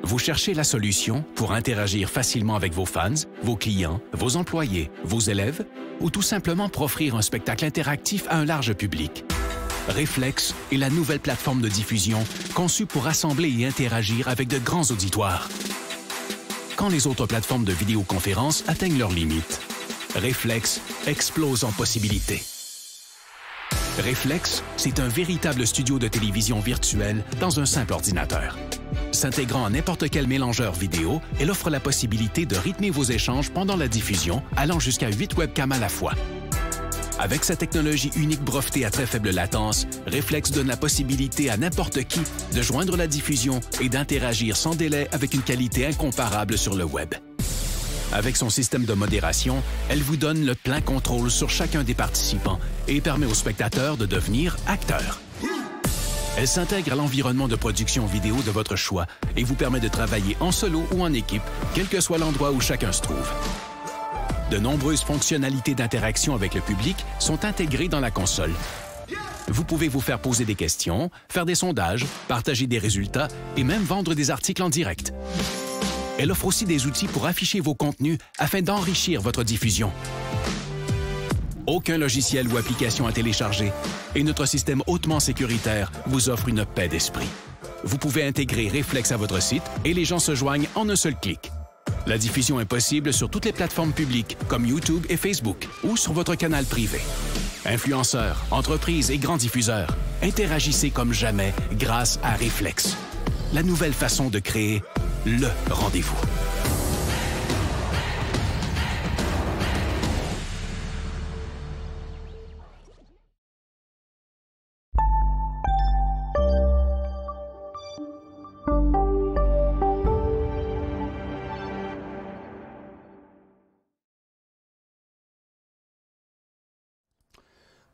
Vous cherchez la solution pour interagir facilement avec vos fans, vos clients, vos employés, vos élèves ou tout simplement pour offrir un spectacle interactif à un large public. Reflex est la nouvelle plateforme de diffusion conçue pour rassembler et interagir avec de grands auditoires. Quand les autres plateformes de vidéoconférence atteignent leurs limites, Reflex explose en possibilités. Reflex, c'est un véritable studio de télévision virtuel dans un simple ordinateur. S'intégrant à n'importe quel mélangeur vidéo, elle offre la possibilité de rythmer vos échanges pendant la diffusion, allant jusqu'à 8 webcams à la fois. Avec sa technologie unique brevetée à très faible latence, Reflex donne la possibilité à n'importe qui de joindre la diffusion et d'interagir sans délai avec une qualité incomparable sur le web. Avec son système de modération, elle vous donne le plein contrôle sur chacun des participants et permet aux spectateurs de devenir acteurs. Elle s'intègre à l'environnement de production vidéo de votre choix et vous permet de travailler en solo ou en équipe, quel que soit l'endroit où chacun se trouve. De nombreuses fonctionnalités d'interaction avec le public sont intégrées dans la console. Vous pouvez vous faire poser des questions, faire des sondages, partager des résultats et même vendre des articles en direct. Elle offre aussi des outils pour afficher vos contenus afin d'enrichir votre diffusion. Aucun logiciel ou application à télécharger et notre système hautement sécuritaire vous offre une paix d'esprit. Vous pouvez intégrer Reflex à votre site et les gens se joignent en un seul clic. La diffusion est possible sur toutes les plateformes publiques comme YouTube et Facebook ou sur votre canal privé. Influenceurs, entreprises et grands diffuseurs, interagissez comme jamais grâce à Reflex. La nouvelle façon de créer le rendez-vous.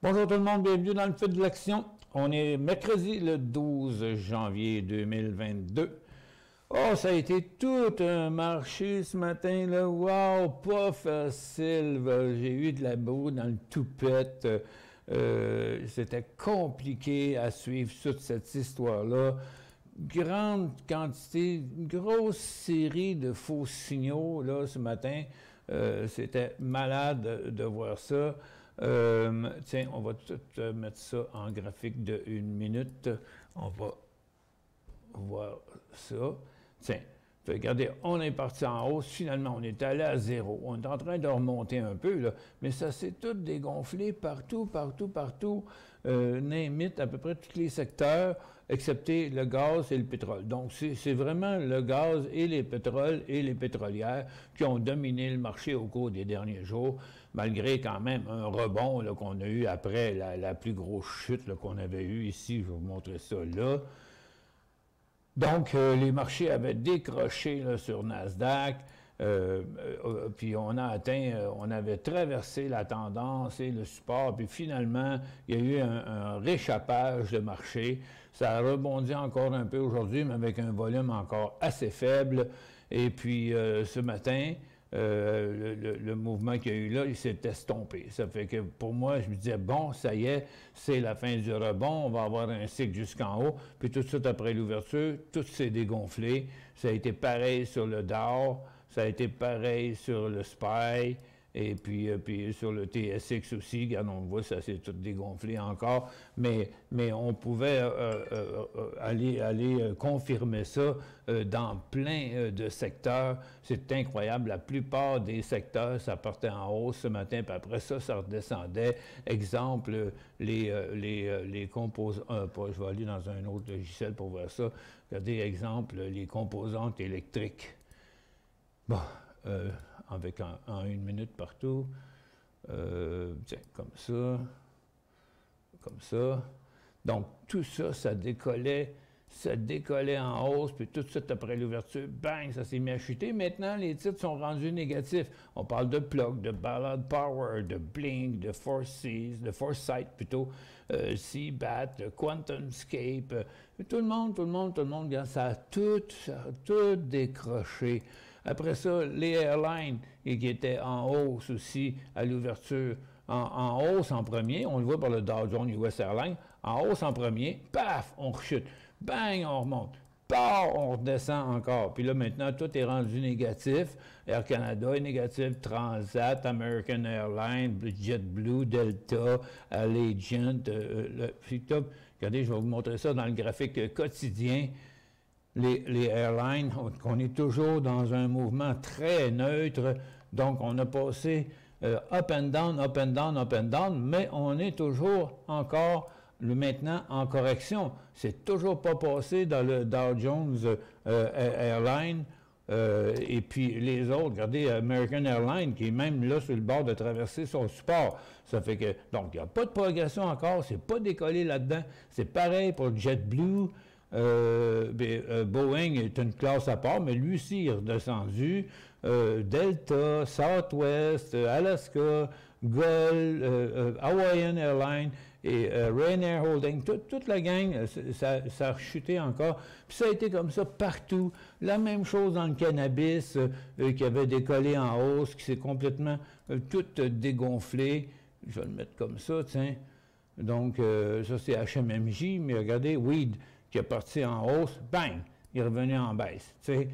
Bonjour tout le monde, bienvenue dans le feu de l'action. On est mercredi le 12 janvier 2022. Oh, ça a été tout un marché ce matin, là. Wow, pas facile. J'ai eu de la boue dans le toupette. C'était compliqué à suivre toute cette histoire-là. Grande quantité, une grosse série de faux signaux, là, ce matin. C'était malade de voir ça. Tiens, on va tout mettre ça en graphique de 1 minute. On va voir ça. Tiens, regardez, on est parti en hausse. Finalement, on est allé à zéro. On est en train de remonter un peu, là, mais ça s'est tout dégonflé partout. Name it, à peu près tous les secteurs, excepté le gaz et le pétrole. Donc, c'est vraiment le gaz et les pétroles et les pétrolières qui ont dominé le marché au cours des derniers jours, malgré quand même un rebond qu'on a eu après la plus grosse chute qu'on avait eue ici. Je vais vous montrer ça là. Donc, les marchés avaient décroché là, sur Nasdaq, puis on a atteint, on avait traversé la tendance et le support, puis finalement, il y a eu un réchappage de marché. Ça a rebondi encore un peu aujourd'hui, mais avec un volume encore assez faible. Et puis, ce matin, le mouvement qu'il y a eu là, il s'est estompé. Ça fait que pour moi, je me disais, bon, ça y est, c'est la fin du rebond, on va avoir un cycle jusqu'en haut. Puis tout de suite après l'ouverture, tout s'est dégonflé. Ça a été pareil sur le Dow, ça a été pareil sur le SPY, et puis sur le TSX aussi, regarde, on voit, ça s'est tout dégonflé encore, mais on pouvait aller confirmer ça dans plein de secteurs. C'est incroyable, la plupart des secteurs, ça partait en hausse ce matin, puis après ça, ça redescendait. Exemple, les composants, je vais aller dans un autre logiciel pour voir ça. Regardez, exemple, les composantes électriques. Bon, avec en 1 minute partout. Tiens, comme ça. Donc, tout ça, ça décollait en hausse, puis tout de suite après l'ouverture, bang, ça s'est mis à chuter. Maintenant, les titres sont rendus négatifs. On parle de Plug, de Ballard Power, de Blink, de Foresight plutôt, CBAT, de QuantumScape. Tout le monde, regarde, ça a tout décroché. Après ça, les airlines qui étaient en hausse aussi à l'ouverture, en hausse en premier, on le voit par le Dow Jones US Airlines, en hausse en premier, paf, on rechute, bang, on remonte. on redescend encore. Puis là, maintenant, tout est rendu négatif. Air Canada est négatif, Transat, American Airlines, JetBlue, Delta, Allegiant. Regardez, je vais vous montrer ça dans le graphique quotidien. Les airlines, on est toujours dans un mouvement très neutre. Donc, on a passé up and down, up and down, up and down, mais on est toujours encore maintenant en correction. C'est toujours pas passé dans le Dow Jones Airlines et puis les autres. Regardez, American Airlines qui est même là sur le bord de traverser son support. Ça fait que, donc, il n'y a pas de progression encore, c'est pas décollé là-dedans. C'est pareil pour JetBlue. Boeing est une classe à part, mais lui aussi est redescendu. Delta, Southwest, Alaska, Gull, Hawaiian Airlines et Ryanair Holdings, toute la gang, ça a rechuté encore. Puis ça a été comme ça partout. La même chose dans le cannabis qui avait décollé en hausse, qui s'est complètement tout dégonflé. Je vais le mettre comme ça, tiens. Donc, ça c'est HMMJ, mais regardez, Weed qui est parti en hausse, bang, il est revenu en baisse. Tu sais,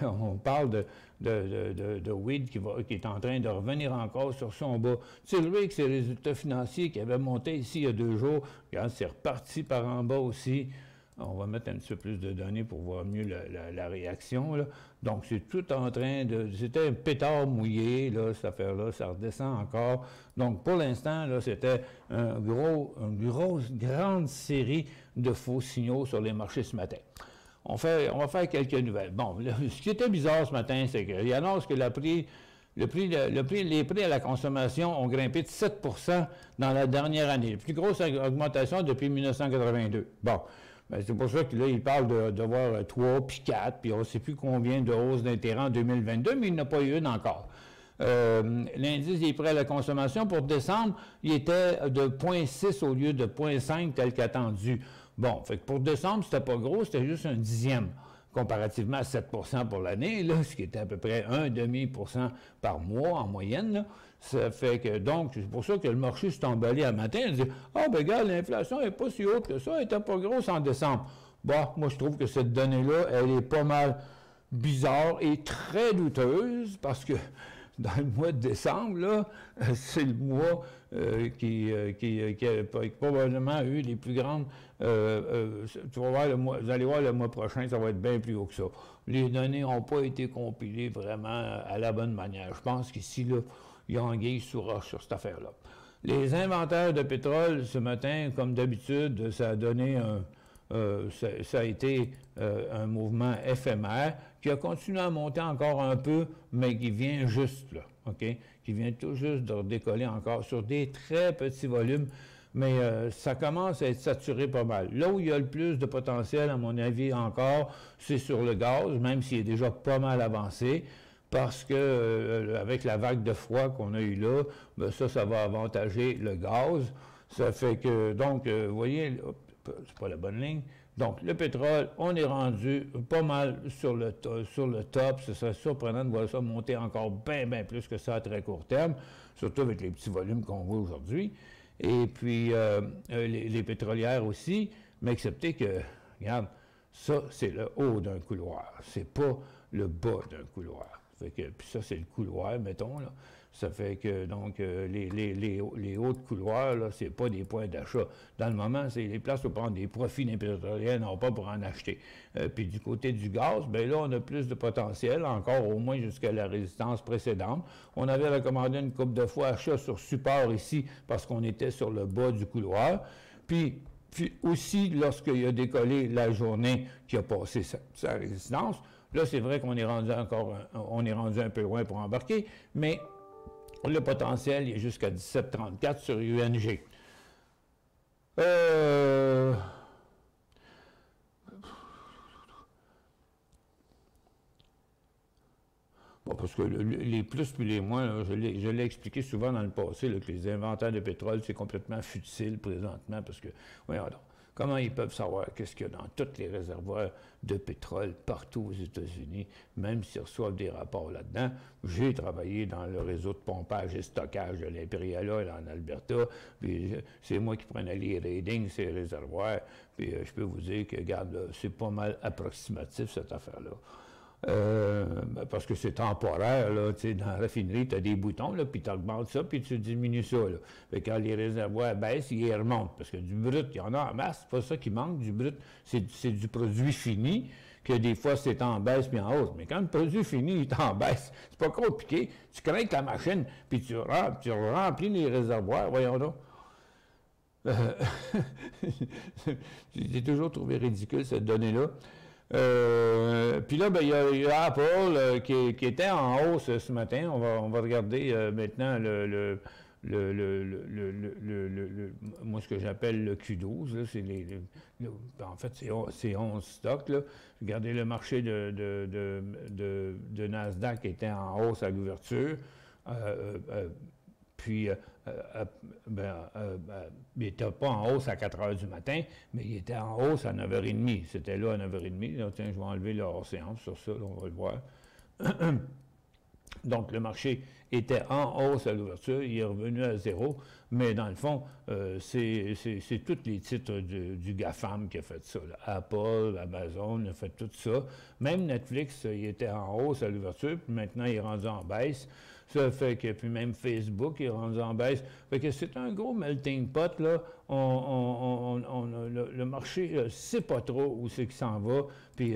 on parle de Weed qui est en train de revenir encore sur son bas. Tilray, ses résultats financiers qui avaient monté ici il y a 2 jours, regarde, c'est reparti par en bas aussi. On va mettre un petit peu plus de données pour voir mieux la réaction, là. Donc, c'est tout en train de... C'était un pétard mouillé, là, cette affaire-là, ça redescend encore. Donc, pour l'instant, là, c'était une grande série de faux signaux sur les marchés ce matin. On va faire quelques nouvelles. Bon, ce qui était bizarre ce matin, c'est qu'il annonce que les prix à la consommation ont grimpé de 7 % dans la dernière année. La plus grosse augmentation depuis 1982. Bon. Ben, c'est pour ça que là, il parle de voir 3 puis 4, puis on ne sait plus combien de hausses d'intérêt en 2022, mais il n'y en a pas eu une encore. L'indice des prix à la consommation pour décembre, il était de 0,6 au lieu de 0,5 tel qu'attendu. Bon, fait que pour décembre, c'était pas gros, c'était juste un dixième, comparativement à 7 % pour l'année, là, ce qui était à peu près 1,5 % par mois en moyenne, là. Ça fait que, donc, c'est pour ça que le marché s'est emballé un matin. Il dit, ah, ben, regarde, l'inflation n'est pas si haute que ça, elle n'était pas grosse en décembre. Bon, moi, je trouve que cette donnée-là, elle est pas mal bizarre et très douteuse parce que dans le mois de décembre, là, c'est le mois qui a probablement eu les plus grandes... vous allez voir le mois prochain, ça va être bien plus haut que ça. Les données n'ont pas été compilées vraiment à la bonne manière. Je pense qu'ici, là, il y a anguille sous roche sur cette affaire-là. Les inventaires de pétrole, ce matin, comme d'habitude, ça a donné ça a été un mouvement éphémère qui a continué à monter encore un peu, mais qui vient juste, là, OK? Qui vient tout juste de redécoller encore sur des très petits volumes, mais ça commence à être saturé pas mal. Là où il y a le plus de potentiel, à mon avis, encore, c'est sur le gaz, même s'il est déjà pas mal avancé, parce que avec la vague de froid qu'on a eue là, ben ça va avantager le gaz. Ça fait que, donc, vous voyez, c'est pas la bonne ligne. Donc, le pétrole, on est rendu pas mal sur le top. Ce serait surprenant de voir ça monter encore bien plus que ça à très court terme, surtout avec les petits volumes qu'on voit aujourd'hui. Et puis, les pétrolières aussi, mais excepté que, regarde, ça, c'est le haut d'un couloir. C'est pas le bas d'un couloir. Fait que, puis ça, c'est le couloir, mettons, là. Ça fait que, donc, les hauts de couloir, là, c'est pas des points d'achat. Dans le moment, c'est les places pour prendre des profits des pétroliers, non pas pour en acheter. Puis du côté du gaz, bien là, on a plus de potentiel, encore au moins jusqu'à la résistance précédente. On avait recommandé une couple de fois achat sur support ici, parce qu'on était sur le bas du couloir. Puis aussi, lorsqu'il a décollé la journée qui a passé sa résistance, là, c'est vrai qu'on est rendu un peu loin pour embarquer, mais le potentiel est jusqu'à 17,34 sur UNG. Bon, parce que les plus puis les moins, là, je l'ai expliqué souvent dans le passé, là, que les inventaires de pétrole, c'est complètement futile présentement, parce que, voyons donc, Comment ils peuvent savoir qu'est-ce qu'il y a dans tous les réservoirs de pétrole partout aux États-Unis, même s'ils reçoivent des rapports là-dedans? J'ai travaillé dans le réseau de pompage et stockage de l'Imperial Oil en Alberta, puis c'est moi qui prenais les readings, ces réservoirs, puis je peux vous dire que, regarde, c'est pas mal approximatif, cette affaire-là. Parce que c'est temporaire, là, tu sais, dans la raffinerie, tu as des boutons, là, puis tu augmentes ça, puis tu diminues ça, là. Fait que quand les réservoirs baissent, ils remontent, parce que du brut, il y en a en masse, c'est pas ça qui manque, du brut, c'est du produit fini, que des fois, c'est en baisse puis en hausse. Mais quand le produit fini est en baisse, c'est pas compliqué, tu crains la machine, puis tu remplis les réservoirs, voyons donc. J'ai toujours trouvé ridicule, cette donnée-là. Puis là, ben, il y a Apple qui était en hausse ce matin. On va regarder maintenant moi, ce que j'appelle le Q12. Là, en fait, c'est 11 stocks. Là. Regardez, le marché de Nasdaq était en hausse à l'ouverture. Puis, il n'était pas en hausse à 4 heures du matin, mais il était en hausse à 9h30. C'était là à 9h30. Là, tiens, je vais enlever le hors-séance sur ça, là, on va le voir. Donc, le marché était en hausse à l'ouverture, il est revenu à zéro, mais dans le fond, c'est tous les titres du GAFAM qui a fait ça. Là. Apple, Amazon a fait tout ça. Même Netflix, il était en hausse à l'ouverture, puis maintenant, il est rendu en baisse. Ça fait que, puis même Facebook est rendu en baisse. Fait que c'est un gros melting pot, là. Le marché ne sait pas trop où c'est qu'il s'en va, puis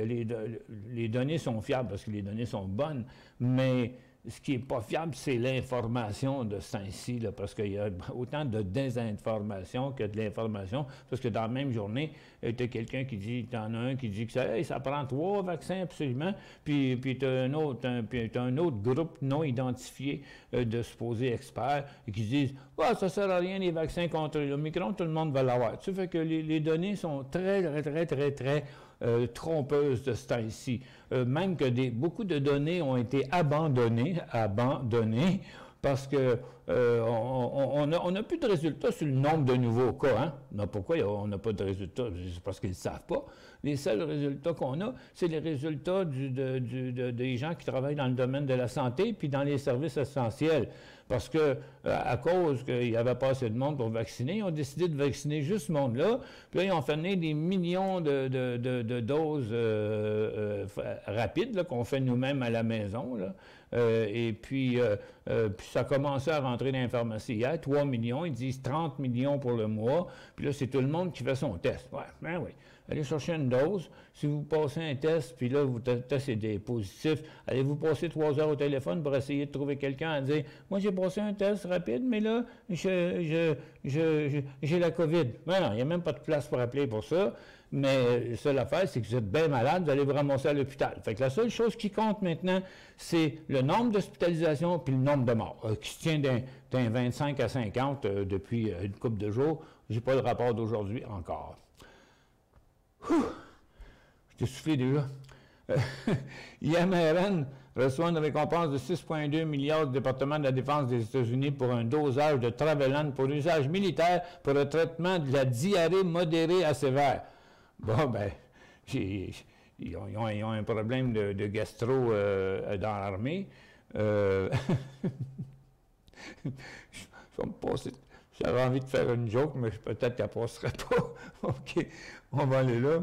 les données sont fiables parce que les données sont bonnes, mais ce qui n'est pas fiable, c'est l'information de ce temps-ci, parce qu'il y a autant de désinformation que de l'information, parce que dans la même journée, tu as quelqu'un qui dit, tu en as un qui dit que ça prend 3 vaccins absolument, puis tu as un autre groupe non identifié de supposés experts qui disent « Ah, ça ne sert à rien les vaccins contre l'Omicron, tout le monde va l'avoir. » Tu fait que les données sont très trompeuses de ce temps-ci. Même que beaucoup de données ont été abandonnées parce que on n'a plus de résultats sur le nombre de nouveaux cas. Hein? Non, pourquoi on n'a pas de résultats? C'est parce qu'ils ne savent pas. Les seuls résultats qu'on a, c'est les résultats des gens qui travaillent dans le domaine de la santé puis dans les services essentiels. Parce que, à cause qu'il n'y avait pas assez de monde pour vacciner, ils ont décidé de vacciner juste ce monde-là. Puis là, ils ont fait venir des millions de doses rapides qu'on fait nous-mêmes à la maison. Là. Puis ça a commencé à rentrer dans les pharmacies hier, 3 millions, ils disent 30 millions pour le mois. Puis là, c'est tout le monde qui fait son test. Ouais, ben oui. Allez chercher une dose. Si vous passez un test, puis là, vous testez des positifs, allez-vous passer 3 heures au téléphone pour essayer de trouver quelqu'un à dire « Moi, j'ai passé un test rapide, mais là, j'ai la COVID. » Ben non, il n'y a même pas de place pour appeler pour ça. Mais la seule affaire, c'est que vous êtes bien malade, vous allez vous ramasser à l'hôpital. Fait que la seule chose qui compte maintenant, c'est le nombre d'hospitalisations puis le nombre de morts, qui se tient d'un 25 à 50 depuis une couple de jours. Je n'ai pas le rapport d'aujourd'hui encore. Je t'ai soufflé déjà. IMRN reçoit une récompense de 6,2 milliards du département de la Défense des États-Unis pour un dosage de Travelan pour usage militaire pour le traitement de la diarrhée modérée à sévère. Bon, ben, ils ont un problème de gastro dans l'armée. Je vais me passer. J'avais envie de faire une joke, mais peut-être qu'elle ne passerait pas. OK, on va aller là.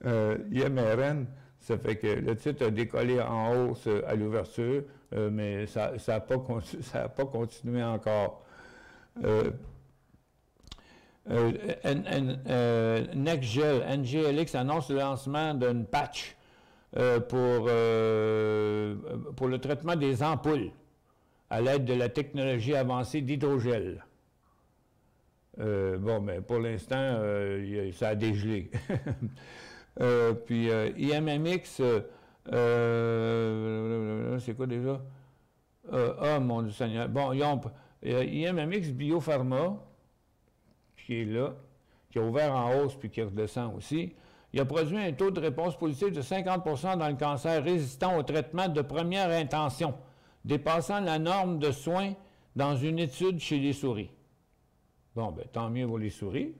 IMRN, ça fait que le titre a décollé en hausse à l'ouverture, mais ça n'a pas continué encore. NextGel, NGLX annonce le lancement d'une patch pour le traitement des ampoules à l'aide de la technologie avancée d'hydrogel. Bon, mais pour l'instant, ça a dégelé. Puis IMMX, c'est quoi déjà? Mon Dieu Seigneur. Bon, IMMX Biopharma, qui est là, qui a ouvert en hausse puis qui redescend aussi. Il a produit un taux de réponse positive de 50 dans le cancer résistant au traitement de première intention, dépassant la norme de soins dans une étude chez les souris. Bon, ben tant mieux pour les souris.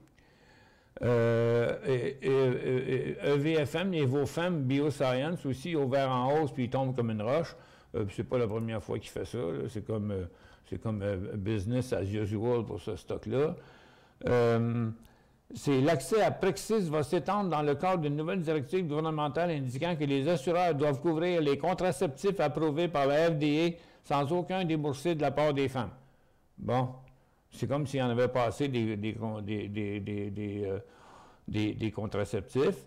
EVFM, Evofem Bioscience aussi, ouvert en hausse, puis il tombe comme une roche. C'est pas la première fois qu'il fait ça. C'est comme business as usual pour ce stock-là. L'accès à Prexis va s'étendre dans le cadre d'une nouvelle directive gouvernementale indiquant que les assureurs doivent couvrir les contraceptifs approuvés par la FDA sans aucun déboursé de la part des femmes. Bon, c'est comme s'il y en avait passé des contraceptifs.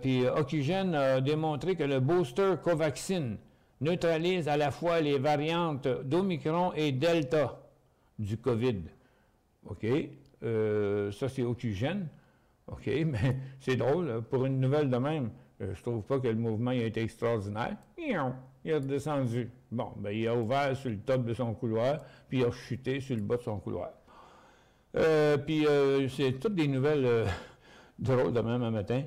Puis Oxygène a démontré que le booster Covaxin neutralise à la fois les variantes d'Omicron et Delta du COVID. OK? Ça, c'est Oxygène. OK, mais c'est drôle. Pour une nouvelle de même, je trouve pas que le mouvement a été extraordinaire. Il est redescendu. Bon, ben, il a ouvert sur le top de son couloir, puis il a chuté sur le bas de son couloir. Puis c'est toutes des nouvelles drôles de même un matin.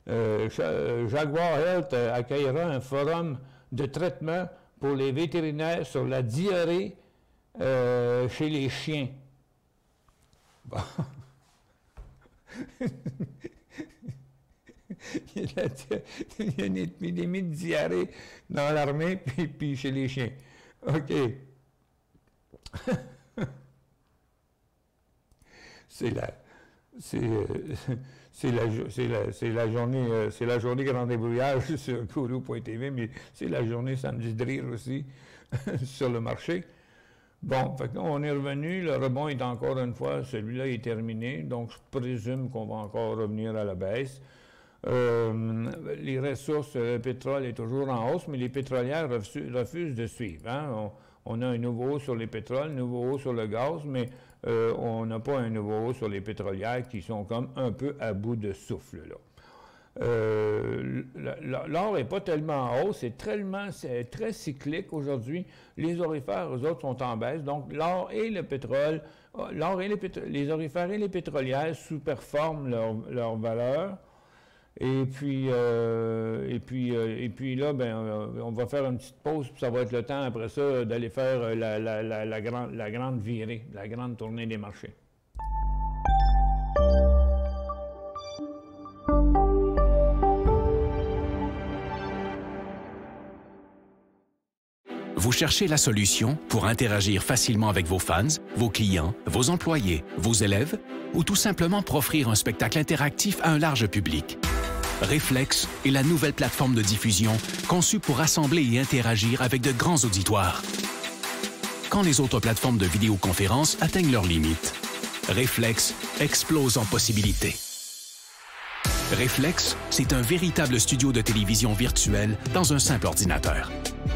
Jaguar Health accueillera un forum de traitement pour les vétérinaires sur la diarrhée chez les chiens. Bon. Il y a une épidémie de diarrhée dans l'armée puis chez les chiens. OK. C'est la journée Grand Débrouillage sur Kourou.tv, mais c'est la journée samedi de rire aussi sur le marché. Bon, fait que là, on est revenu, le rebond est encore une fois, celui-là est terminé, donc je présume qu'on va encore revenir à la baisse. Les ressources, le pétrole est toujours en hausse, mais les pétrolières refusent de suivre. Hein? On a un nouveau haut sur les pétroles, un nouveau haut sur le gaz, mais on n'a pas un nouveau haut sur les pétrolières qui sont comme un peu à bout de souffle, là. L'or n'est pas tellement en hausse, c'est très cyclique aujourd'hui. Les orifères, eux autres, sont en baisse. Donc, l'or et le pétrole, les orifères et les pétrolières sous-performent leur valeur. Et puis là, ben, on va faire une petite pause, puis ça va être le temps après ça d'aller faire la grande virée, la grande tournée des marchés. Vous cherchez la solution pour interagir facilement avec vos fans, vos clients, vos employés, vos élèves ou tout simplement pour offrir un spectacle interactif à un large public. Reflex est la nouvelle plateforme de diffusion conçue pour rassembler et interagir avec de grands auditoires. Quand les autres plateformes de vidéoconférence atteignent leurs limites, Reflex explose en possibilités. Reflex, c'est un véritable studio de télévision virtuelle dans un simple ordinateur.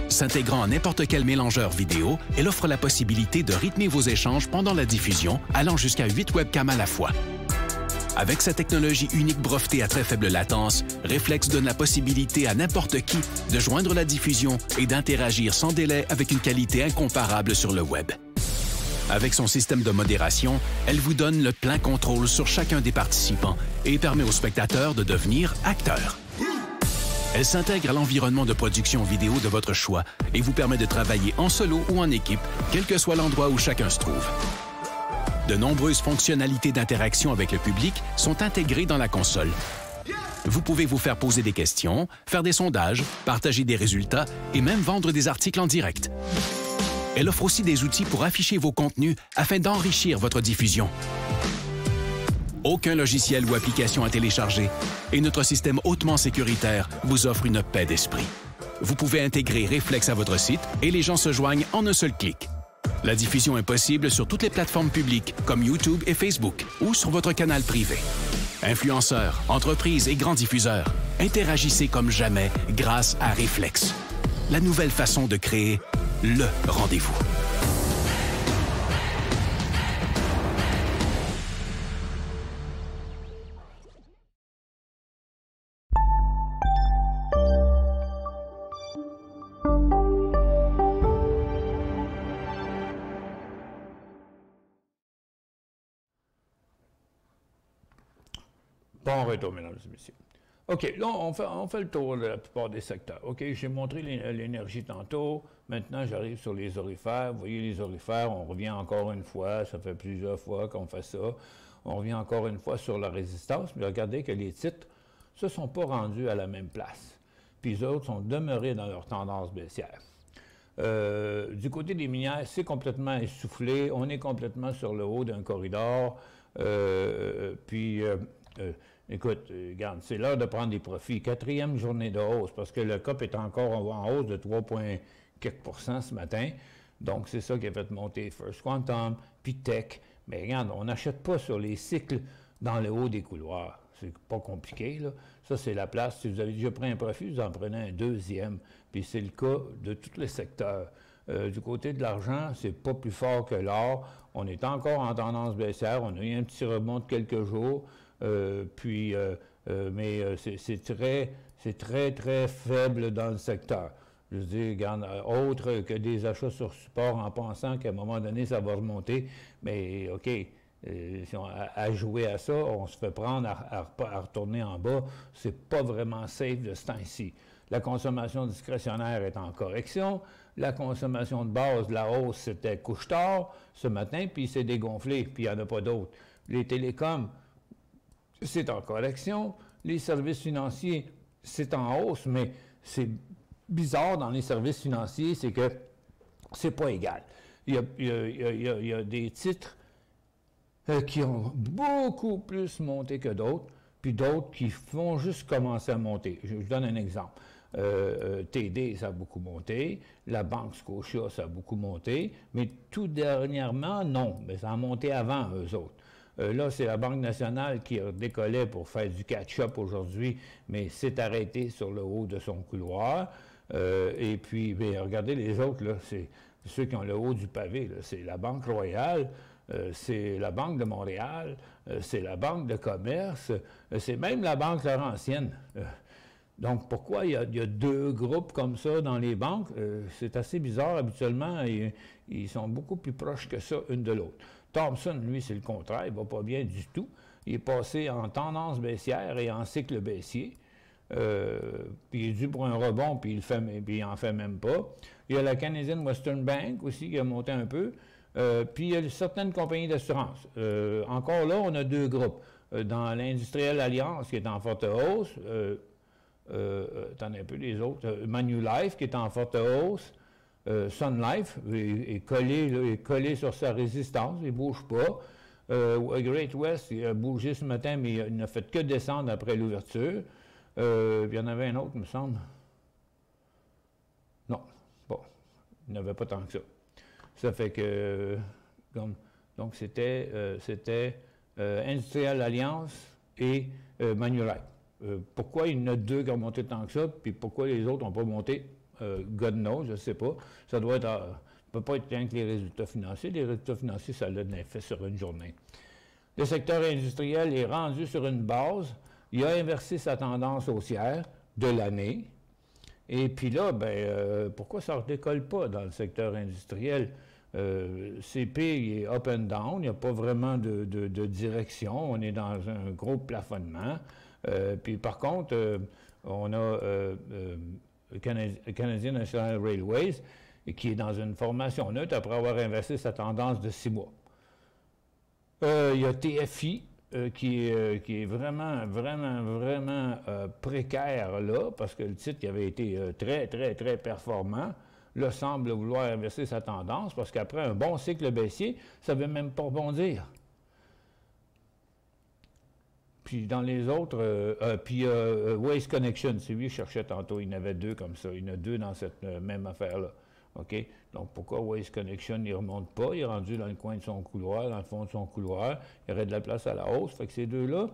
S'intégrant à n'importe quel mélangeur vidéo, elle offre la possibilité de rythmer vos échanges pendant la diffusion, allant jusqu'à 8 webcams à la fois. Avec sa technologie unique brevetée à très faible latence, Reflex donne la possibilité à n'importe qui de joindre la diffusion et d'interagir sans délai avec une qualité incomparable sur le web. Avec son système de modération, elle vous donne le plein contrôle sur chacun des participants et permet aux spectateurs de devenir acteurs. Elle s'intègre à l'environnement de production vidéo de votre choix et vous permet de travailler en solo ou en équipe, quel que soit l'endroit où chacun se trouve. De nombreuses fonctionnalités d'interaction avec le public sont intégrées dans la console. Vous pouvez vous faire poser des questions, faire des sondages, partager des résultats et même vendre des articles en direct. Elle offre aussi des outils pour afficher vos contenus afin d'enrichir votre diffusion. Aucun logiciel ou application à télécharger et notre système hautement sécuritaire vous offre une paix d'esprit. Vous pouvez intégrer Reflex à votre site et les gens se joignent en un seul clic. La diffusion est possible sur toutes les plateformes publiques comme YouTube et Facebook ou sur votre canal privé. Influenceurs, entreprises et grands diffuseurs, interagissez comme jamais grâce à Reflex. La nouvelle façon de créer le rendez-vous. Bon retour, mesdames et messieurs. OK, là, on fait le tour de la plupart des secteurs. OK, j'ai montré l'énergie tantôt. Maintenant, j'arrive sur les orifères. Vous voyez, les orifères, on revient encore une fois. Ça fait plusieurs fois qu'on fait ça. On revient encore une fois sur la résistance, mais regardez que les titres ne se sont pas rendus à la même place. Puis les autres sont demeurés dans leur tendance baissière. Du côté des minières, c'est complètement essoufflé. On est complètement sur le haut d'un corridor. Écoute, regarde, c'est l'heure de prendre des profits. 4e journée de hausse, parce que le COP est encore en hausse de 3,quelques% ce matin. Donc, c'est ça qui a fait monter First Quantum, puis Tech. Mais regarde, on n'achète pas sur les cycles dans le haut des couloirs. C'est pas compliqué, là. Ça, c'est la place. Si vous avez déjà pris un profit, vous en prenez un deuxième. Puis c'est le cas de tous les secteurs. Du côté de l'argent, c'est pas plus fort que l'or. On est encore en tendance baissière. On a eu un petit rebond de quelques jours. C'est très, très faible dans le secteur. Je veux dire, regarde, autre que des achats sur support en pensant qu'à un moment donné, ça va remonter. Mais OK, si on a joué à ça, on se fait prendre à retourner en bas. C'est pas vraiment safe de ce temps-ci. La consommation discrétionnaire est en correction. La consommation de base, la hausse, c'était couche-tard ce matin, puis c'est dégonflé, puis il n'y en a pas d'autres. Les télécoms, c'est en correction. Les services financiers, c'est en hausse, mais c'est bizarre dans les services financiers, c'est que c'est pas égal. Il y a des titres qui ont beaucoup plus monté que d'autres, puis d'autres qui font juste commencer à monter. Je vous donne un exemple. TD, ça a beaucoup monté. La Banque Scotia, ça a beaucoup monté. Mais tout dernièrement, non. Mais ça a monté avant, eux autres. Là, c'est la Banque nationale qui décollait pour faire du catch-up aujourd'hui, mais s'est arrêté sur le haut de son couloir. Et puis, bien, regardez les autres, là, c'est ceux qui ont le haut du pavé. C'est la Banque Royale, c'est la Banque de Montréal, c'est la Banque de commerce, c'est même la Banque Laurentienne. Donc, pourquoi il y a deux groupes comme ça dans les banques? C'est assez bizarre. Habituellement, ils sont beaucoup plus proches que ça, une de l'autre. Thomson, lui, c'est le contraire. Il ne va pas bien du tout. Il est passé en tendance baissière et en cycle baissier. Puis il est dû pour un rebond, puis il n'en fait même pas. Il y a la Canadian Western Bank aussi qui a monté un peu. Puis il y a certaines compagnies d'assurance. Encore là, on a deux groupes. Dans l'Industriel Alliance, qui est en forte hausse, attendez un peu les autres, Manulife, qui est en forte hausse, Sun Life est collé sur sa résistance, il ne bouge pas. Great West, il a bougé ce matin, mais il n'a fait que descendre après l'ouverture. Il y en avait un autre, il me semble. Non, bon, il n'y en avait pas tant que ça. Ça fait que, donc c'était Industrial Alliance et Manulife. Pourquoi il y en a deux qui ont monté tant que ça, puis pourquoi les autres n'ont pas monté? God knows, je ne sais pas. Ça doit être, ne peut pas être rien que les résultats financiers. Les résultats financiers, ça a un effet sur une journée. Le secteur industriel est rendu sur une base. Il a inversé sa tendance haussière de l'année. Et puis là, pourquoi ça ne redécolle pas dans le secteur industriel? CP, il est up and down. Il n'y a pas vraiment de direction. On est dans un gros plafonnement. Puis par contre, on a Canadian National Railways qui est dans une formation neutre après avoir inversé sa tendance de 6 mois. Il y a TFI qui est vraiment précaire là, parce que le titre qui avait été très, très, très performant, là, semble vouloir inverser sa tendance, parce qu'après un bon cycle baissier, ça ne veut même pas rebondir. Puis dans les autres, Waste Connection, c'est lui que je cherchais tantôt, il y en avait deux comme ça, il y en a deux dans cette même affaire-là. OK? Donc pourquoi Waste Connection ne remonte pas? Il est rendu dans le coin de son couloir, dans le fond de son couloir, il y aurait de la place à la hausse, fait que ces deux-là,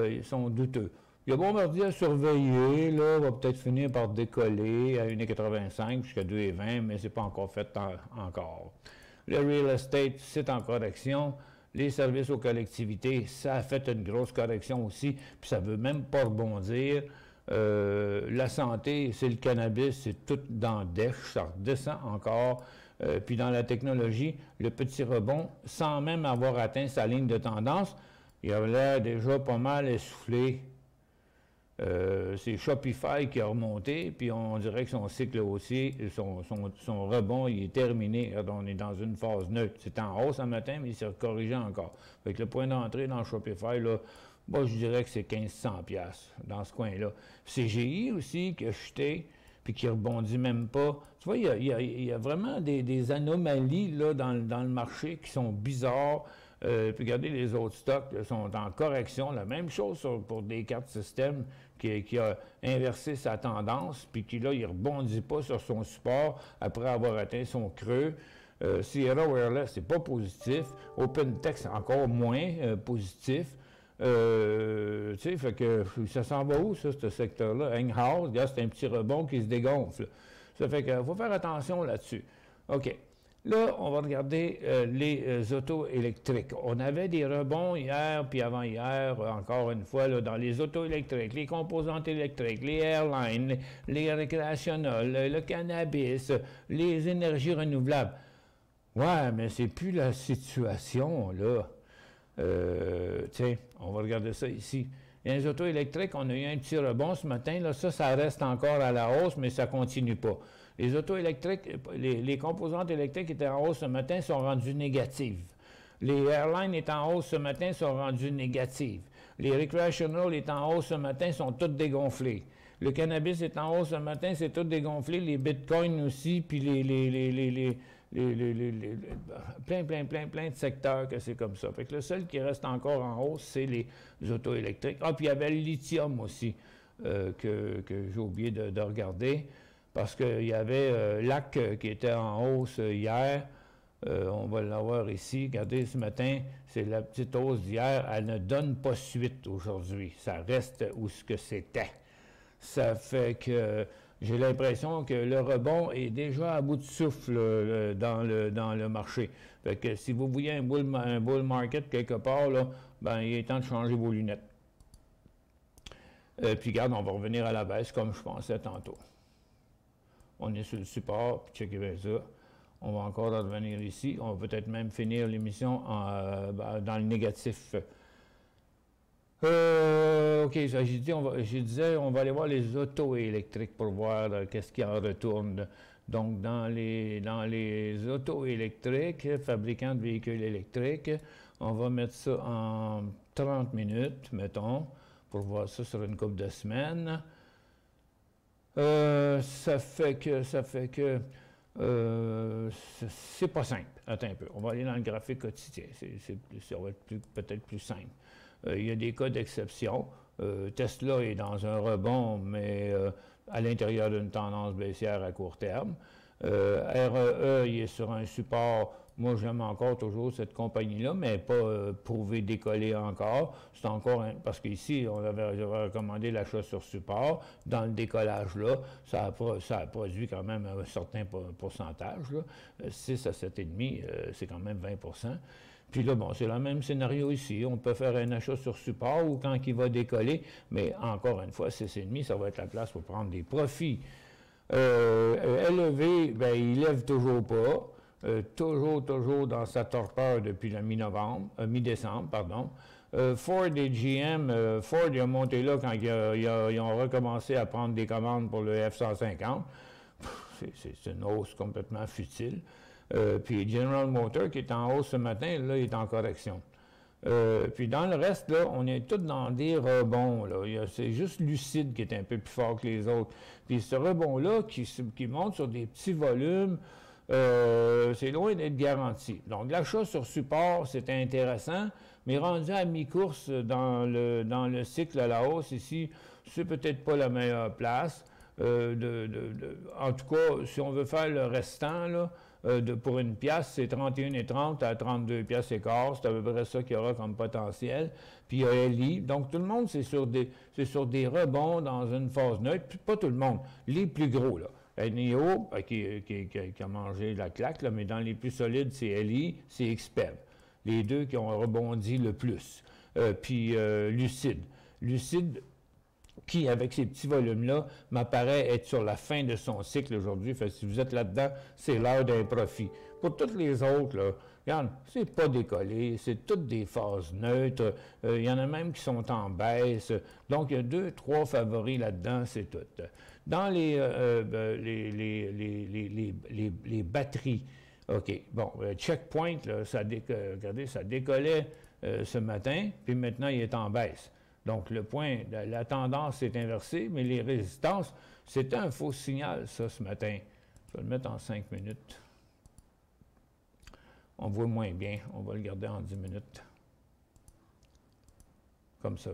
ils sont douteux. Il y a Bombardier à surveiller, là, va peut-être finir par décoller à 1,85 jusqu'à 2,20, mais c'est pas encore fait encore. Le real estate, c'est en correction. Les services aux collectivités, ça a fait une grosse correction aussi, puis ça ne veut même pas rebondir. La santé, c'est le cannabis, c'est tout dans le dèche, ça redescend encore. Puis dans la technologie, le petit rebond, sans même avoir atteint sa ligne de tendance, il a l'air déjà pas mal essoufflé. C'est Shopify qui a remonté, puis on dirait que son cycle haussier, son rebond, il est terminé. On est dans une phase neutre. C'est en hausse ce matin, mais il s'est corrigé encore. Fait que le point d'entrée dans Shopify, là, moi, je dirais que c'est 1500$ dans ce coin-là. CGI aussi, qui a chuté, puis qui rebondit même pas. Tu vois, il y a vraiment des anomalies là, dans le marché qui sont bizarres. Puis regardez, les autres stocks là, sont en correction. La même chose pour des cartes système qui a inversé sa tendance, puis qui, là, il ne rebondit pas sur son support après avoir atteint son creux. Sierra Wireless, c'est pas positif. OpenText, encore moins positif. Tu sais, fait que ça s'en va où, ça, ce secteur-là? Enghouse, c'est un petit rebond qui se dégonfle. Ça fait qu'il faut faire attention là-dessus. OK. Là, on va regarder les autos électriques. On avait des rebonds hier, puis avant-hier, encore une fois, là, dans les autos électriques, les composantes électriques, les airlines, les recreationnels, le cannabis, les énergies renouvelables. Ouais, mais c'est plus la situation, là. Tiens, on va regarder ça ici. Les autos électriques, on a eu un petit rebond ce matin. Là, ça reste encore à la hausse, mais ça ne continue pas. Les autos électriques, les composantes électriques étaient en hausse ce matin, sont rendues négatives. Les airlines étant en hausse ce matin, sont rendues négatives. Les recreational étant en hausse ce matin, sont toutes dégonflées. Le cannabis est en hausse ce matin, c'est tout dégonflé. Les bitcoins aussi, puis plein de secteurs que c'est comme ça. Fait que le seul qui reste encore en hausse, c'est les autos électriques. Ah, puis il y avait le lithium aussi, que j'ai oublié de regarder, parce qu'il y avait l'AC qui était en hausse hier. On va l'avoir ici. Regardez, ce matin, c'est la petite hausse d'hier. Elle ne donne pas suite aujourd'hui. Ça reste où ce que c'était. Ça fait que j'ai l'impression que le rebond est déjà à bout de souffle dans le marché. Fait que si vous voyez un bull market quelque part, là, ben, il est temps de changer vos lunettes. Puis regarde, on va revenir à la baisse comme je pensais tantôt. On est sur le support, puis checkez bien ça. On va encore revenir ici. On va peut-être même finir l'émission dans le négatif. OK, je disais, on va aller voir les autos électriques pour voir qu'est-ce qui en retourne. Donc, dans les autos électriques, fabricants de véhicules électriques, on va mettre ça en 30 minutes, mettons, pour voir ça sur une couple de semaines. Ça fait que c'est pas simple. Attends un peu. On va aller dans le graphique quotidien. Ça va être peut-être plus simple. Il y a des cas d'exception. Tesla est dans un rebond, mais à l'intérieur d'une tendance baissière à court terme. REE, il est sur un support. Moi, j'aime encore toujours cette compagnie-là, mais pas prouvé décoller encore. C'est encore parce qu'ici, j'avais recommandé l'achat sur support. Dans le décollage-là, ça a produit quand même un certain pourcentage. Là. 6 à 7,5, c'est quand même 20%. Puis là, bon, c'est le même scénario ici. On peut faire un achat sur support ou quand il va décoller, mais encore une fois, 6,5, ça va être la place pour prendre des profits. LEV, bien, il ne lève toujours pas. Toujours dans sa torpeur depuis la mi-décembre, pardon. Ford et GM, Ford il a monté là quand ils ont recommencé à prendre des commandes pour le F-150. C'est une hausse complètement futile. Puis General Motors, qui est en hausse ce matin, là, il est en correction. Puis dans le reste, là, on est tous dans des rebonds. C'est juste Lucide qui est un peu plus fort que les autres. Puis ce rebond-là, qui monte sur des petits volumes, c'est loin d'être garanti. Donc, l'achat sur support, c'était intéressant, mais rendu à mi-course dans le cycle à la hausse ici, c'est peut-être pas la meilleure place. En tout cas, si on veut faire le restant, là, pour une pièce, c'est 31,30 à 32 pièces et quart. C'est à peu près ça qu'il y aura comme potentiel. Puis il y a LI. Donc, tout le monde, c'est sur des rebonds dans une phase neutre. Puis, pas tout le monde. Les plus gros, là. NIO, qui a mangé la claque, là, mais dans les plus solides, c'est LI, c'est XPEV. Les deux qui ont rebondi le plus. Puis Lucide. Lucide, qui, avec ces petits volumes-là, m'apparaît être sur la fin de son cycle aujourd'hui. Fait que si vous êtes là-dedans, c'est l'heure d'un profit. Pour toutes les autres, là, Regarde, c'est pas décollé, c'est toutes des phases neutres. Il y en a même qui sont en baisse. Donc, il y a 2, 3 favoris là-dedans, c'est tout. Dans les batteries, OK, bon, checkpoint, là, regardez, ça décollait ce matin, puis maintenant, il est en baisse. Donc, le point, la tendance s'est inversée, mais les résistances, c'était un faux signal, ça, ce matin. Je vais le mettre en 5 minutes. On voit moins bien. On va le garder en 10 minutes. Comme ça.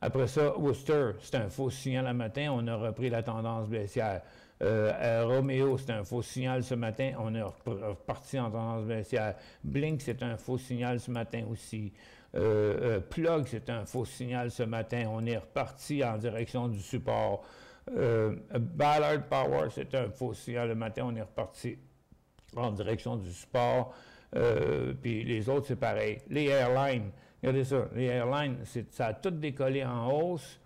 Après ça, Worcester, c'est un faux signal le matin. On a repris la tendance baissière. Romeo, c'est un faux signal ce matin. On est reparti en tendance baissière. Blink, c'est un faux signal ce matin aussi. Plug, c'est un faux signal ce matin. On est reparti en direction du support. Ballard Power, c'est un faux signal le matin. On est reparti en direction du support. Puis les autres, c'est pareil. Les airlines, regardez ça. Les airlines, ça a tout décollé en hausse.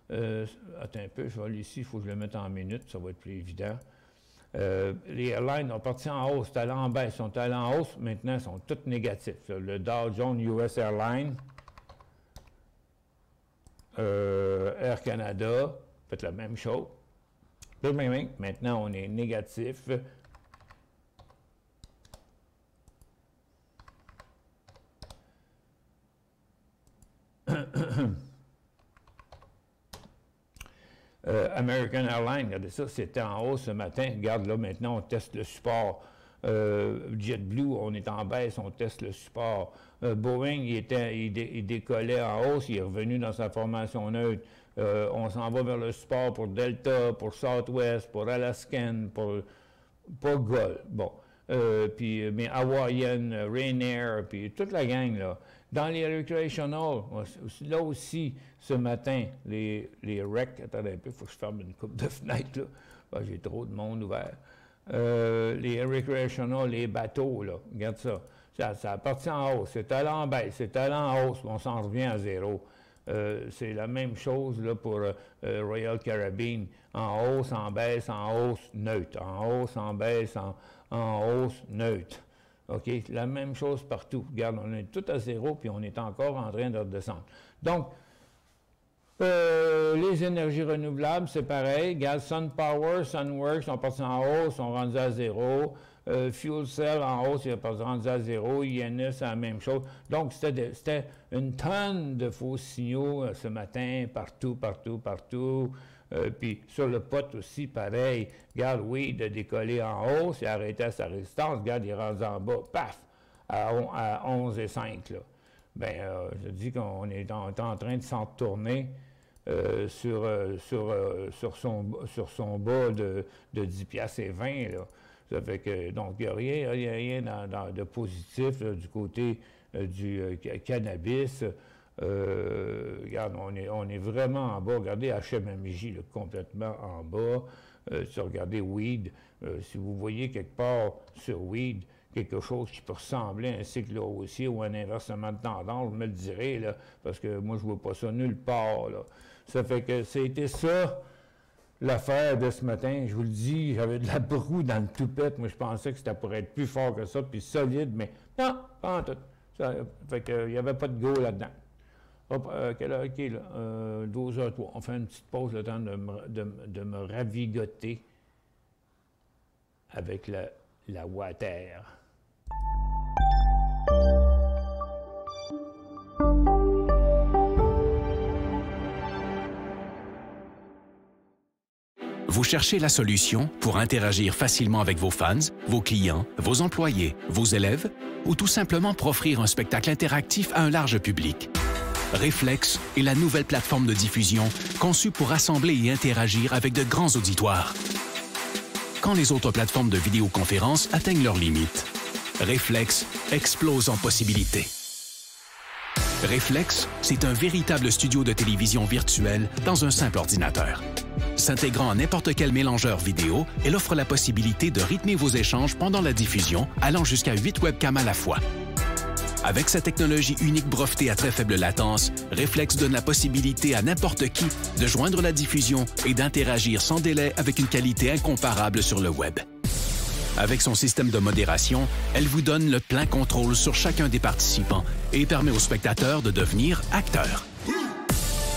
Attends un peu, je vais aller ici, il faut que je le mette en minutes, ça va être plus évident. Les airlines ont parti en hausse, sont allés en baisse, sont allés en hausse, maintenant ils sont toutes négatifs. Le Dow Jones US Airlines, Air Canada, faites la même chose. Maintenant on est négatif. American Airlines, regardez ça, c'était en hausse ce matin. Regarde là, maintenant, on teste le support. JetBlue, on est en baisse, on teste le support. Boeing, il décollait en hausse, il est revenu dans sa formation neutre. On s'en va vers le support pour Delta, pour Southwest, pour Alaskan, pour Gulf. Bon. Mais Hawaiian, Ryanair, puis toute la gang, là. Dans les recreational, là aussi, ce matin, les recs, attendez un peu, il faut que je ferme une coupe de fenêtres, là. Ben, j'ai trop de monde ouvert. Les recreational, les bateaux, là, regarde ça. Ça a parti en hausse, c'est allé en baisse, c'est allé en hausse, on s'en revient à zéro. C'est la même chose là, pour Royal Caribbean, en hausse, en baisse, en hausse, neutre. En hausse, en baisse, en hausse, neutre. OK? La même chose partout. Regarde, on est tout à zéro, puis on est encore en train de redescendre. Donc, les énergies renouvelables, c'est pareil. Regarde, SunPower, Sunworks sont partis en hausse, sont rendus à zéro. Fuel Cell en hausse, il est rendu à zéro. INS, c'est la même chose. Donc, c'était une tonne de faux signaux ce matin, partout. Puis sur le pot aussi, pareil. Regarde, oui, de décoller en hausse, il a arrêté à sa résistance. Regarde, il est rendu en bas, paf, à 11,5. Là. Bien, je dis qu'on est en train de s'en retourner sur son bas de 10 piastres et 20. Là. Ça fait que, donc, il n'y a rien de positif là, du côté du cannabis. Regarde, on est vraiment en bas. Regardez HMMJ, là, complètement en bas. Si vous regardez Weed, si vous voyez quelque part sur Weed quelque chose qui peut ressembler à un cycle haussier ou un inversement de tendance, vous me le direz, là, parce que moi, je ne vois pas ça nulle part. Là. Ça fait que c'était ça, l'affaire de ce matin. Je vous le dis, j'avais de la broue dans le toupette. Moi, je pensais que c'était pour être plus fort que ça, puis solide, mais non, pas en tout. Ça fait qu'il n'y avait pas de go là-dedans. Hop, quelle heure est là? 12h03. On fait une petite pause, le temps de me ravigoter avec la water. Vous cherchez la solution pour interagir facilement avec vos fans, vos clients, vos employés, vos élèves ou tout simplement pour offrir un spectacle interactif à un large public. Reflex est la nouvelle plateforme de diffusion conçue pour rassembler et interagir avec de grands auditoires. Quand les autres plateformes de vidéoconférence atteignent leurs limites, Reflex explose en possibilités. Reflex, c'est un véritable studio de télévision virtuel dans un simple ordinateur. S'intégrant à n'importe quel mélangeur vidéo, elle offre la possibilité de rythmer vos échanges pendant la diffusion, allant jusqu'à 8 webcams à la fois. Avec sa technologie unique brevetée à très faible latence, Reflex donne la possibilité à n'importe qui de joindre la diffusion et d'interagir sans délai avec une qualité incomparable sur le web. Avec son système de modération, elle vous donne le plein contrôle sur chacun des participants et permet aux spectateurs de devenir acteurs.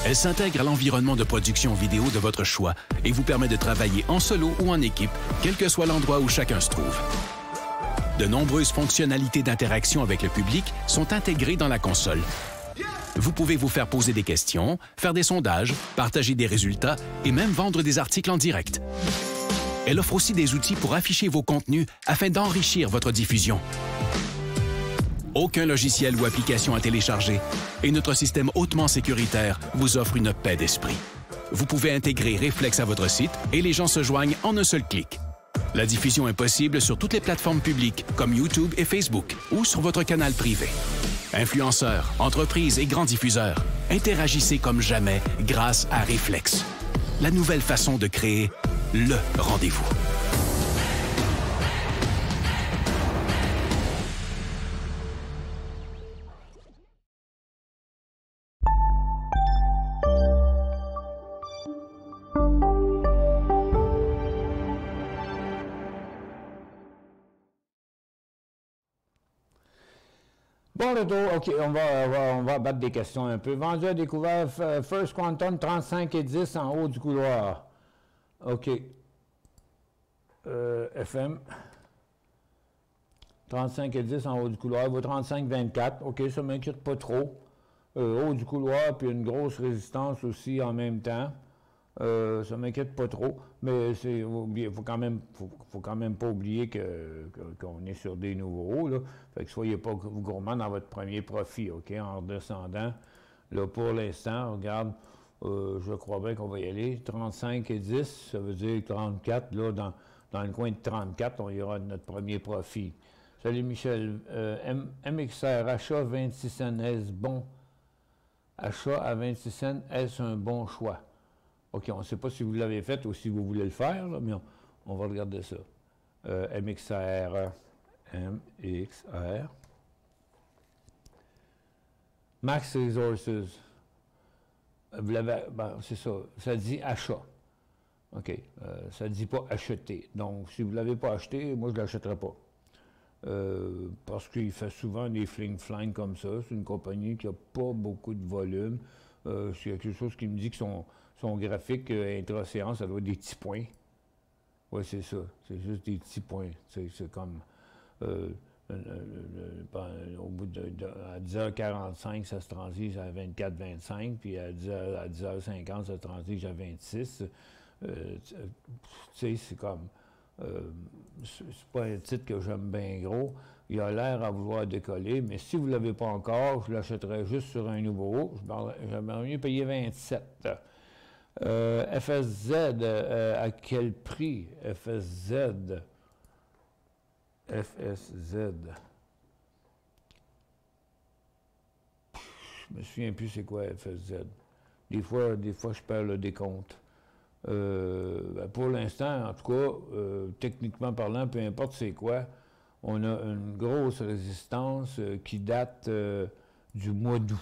Elle s'intègre à l'environnement de production vidéo de votre choix et vous permet de travailler en solo ou en équipe, quel que soit l'endroit où chacun se trouve. De nombreuses fonctionnalités d'interaction avec le public sont intégrées dans la console. Vous pouvez vous faire poser des questions, faire des sondages, partager des résultats et même vendre des articles en direct. Elle offre aussi des outils pour afficher vos contenus afin d'enrichir votre diffusion. Aucun logiciel ou application à télécharger et notre système hautement sécuritaire vous offre une paix d'esprit. Vous pouvez intégrer Reflex à votre site et les gens se joignent en un seul clic. La diffusion est possible sur toutes les plateformes publiques comme YouTube et Facebook ou sur votre canal privé. Influenceurs, entreprises et grands diffuseurs, interagissez comme jamais grâce à Reflex. La nouvelle façon de créer le rendez-vous. Bon, le dos, OK, on va battre des questions un peu. Vendu à découvert, First Quantum, 35 et 10 en haut du couloir. OK. FM. 35 et 10 en haut du couloir. Il vaut 35,24. OK, ça ne m'inquiète pas trop. Haut du couloir, puis une grosse résistance aussi en même temps. Ça ne m'inquiète pas trop, mais il ne faut quand même pas oublier qu'on est sur des nouveaux hauts. Là. Fait que soyez pas gourmand dans votre premier profit, OK, en redescendant. Là, pour l'instant, regarde, je crois bien qu'on va y aller. 35 et 10, ça veut dire 34. Là, dans le coin de 34, on y aura notre premier profit. Salut Michel. MXR, achat 26 cents, est-ce bon? Achat à 26 cents, est-ce un bon choix? OK, on ne sait pas si vous l'avez fait ou si vous voulez le faire, là, mais on va regarder ça. MXR. Max Resources. Vous l'avez, ben, c'est ça, ça dit achat. OK, ça ne dit pas acheter. Donc, si vous ne l'avez pas acheté, moi, je ne l'achèterai pas. Parce qu'il fait souvent des fling-flang comme ça. C'est une compagnie qui n'a pas beaucoup de volume. C'est quelque chose qui me dit que son graphique intra-séance, ça doit être des petits points. Oui, c'est ça. C'est juste des petits points. C'est comme... au bout à 10h45, ça se transige à 24-25, puis à 10h50, ça se transige à 26. Tu sais, c'est comme... c'est pas un titre que j'aime bien gros. Il a l'air à vouloir décoller, mais si vous ne l'avez pas encore, je l'achèterais juste sur un nouveau haut. J'aimerais mieux payer 27. FSZ, à quel prix? FSZ. FSZ. Je me souviens plus c'est quoi FSZ. Des fois, je perds le décompte. Pour l'instant, en tout cas, techniquement parlant, peu importe c'est quoi, on a une grosse résistance qui date du mois d'août.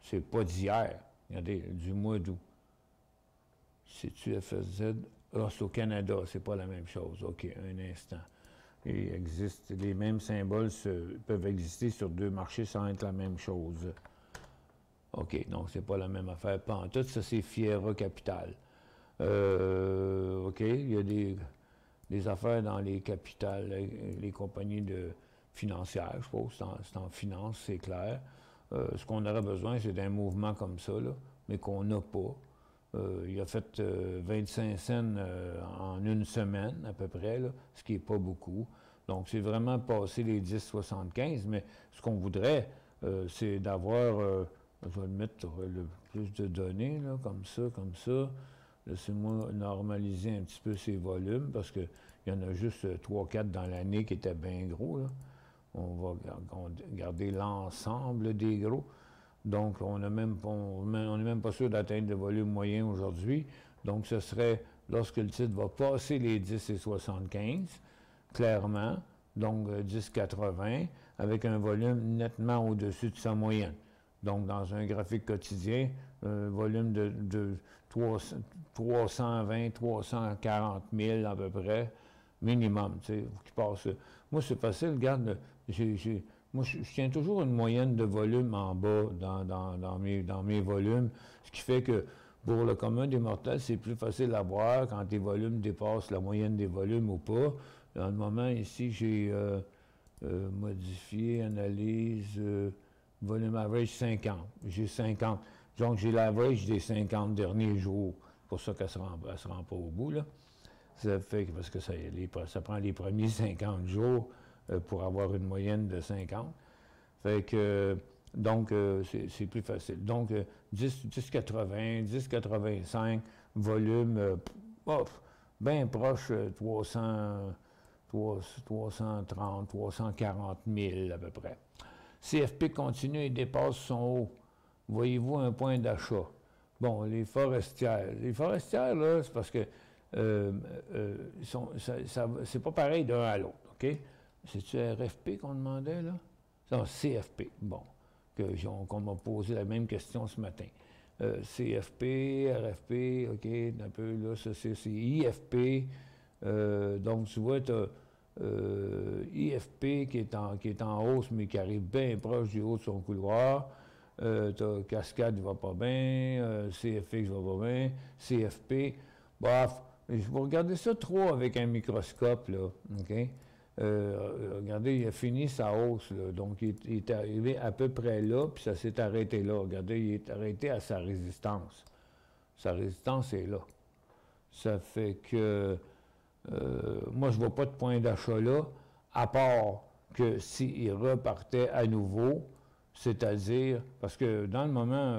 C'est pas d'hier. Regardez, du mois d'août. C'est-tu FSZ? Ah, c'est au Canada, c'est pas la même chose. OK, un instant. Il existe, les mêmes symboles peuvent exister sur deux marchés sans être la même chose. OK, donc c'est pas la même affaire. Pantoute, ça c'est Fiera Capital. OK, il y a des affaires dans les capitales, les compagnies financières, je suppose, c'est en finance, c'est clair. Ce qu'on aurait besoin, c'est d'un mouvement comme ça, là, mais qu'on n'a pas. Il a fait 25 cents en une semaine, à peu près, là, ce qui n'est pas beaucoup. Donc, c'est vraiment passer les 10,75, mais ce qu'on voudrait, c'est d'avoir, je vais le mettre le plus de données, là, comme ça. Laissez-moi normaliser un petit peu ces volumes, parce qu'il y en a juste 3-4 dans l'année qui étaient bien gros, là. On va garder l'ensemble des gros. Donc, on n'est même pas sûr d'atteindre le volume moyen aujourd'hui. Donc, ce serait lorsque le titre va passer les 10,75, clairement, donc 10,80, avec un volume nettement au-dessus de sa moyenne. Donc, dans un graphique quotidien, un volume de 320, 340 000 à peu près, minimum, tu sais, qui passe. Moi, c'est facile, regarde, moi, je tiens toujours une moyenne de volume en bas dans mes volumes, ce qui fait que pour le commun des mortels, c'est plus facile à voir quand tes volumes dépassent la moyenne des volumes ou pas. Dans le moment, ici, j'ai modifié, analyse, volume average 50. J'ai 50. Donc, j'ai l'average des 50 derniers jours. C'est pour ça qu'elle ne se rend pas au bout, là. Ça fait que, parce que ça prend les premiers 50 jours pour avoir une moyenne de 50. Fait que, donc, c'est plus facile. Donc, 10,80, 10,85, volume, bien proche, 330, 340 000 à peu près. CFP continue et dépasse son haut. Voyez-vous un point d'achat? Bon, les forestières. Les forestières, là, c'est parce que c'est pas pareil d'un à l'autre, OK? C'est-tu RFP qu'on demandait, là? Non, CFP, bon, qu'on m'a posé la même question ce matin. CFP, RFP, OK, un peu, là, ça, c'est IFP. Donc, tu vois, tu as IFP qui est en hausse, mais qui arrive bien proche du haut de son couloir. Tu as Cascade, il va pas bien. CFX va pas bien. CFP, bof. Vous regardez ça trop avec un microscope, là, OK? Regardez, il a fini sa hausse, là, donc il est arrivé à peu près là, puis ça s'est arrêté là. Regardez, il est arrêté à sa résistance. Sa résistance est là. Ça fait que moi, je ne vois pas de point d'achat là, à part que s'il repartait à nouveau, c'est-à-dire, parce que dans le moment,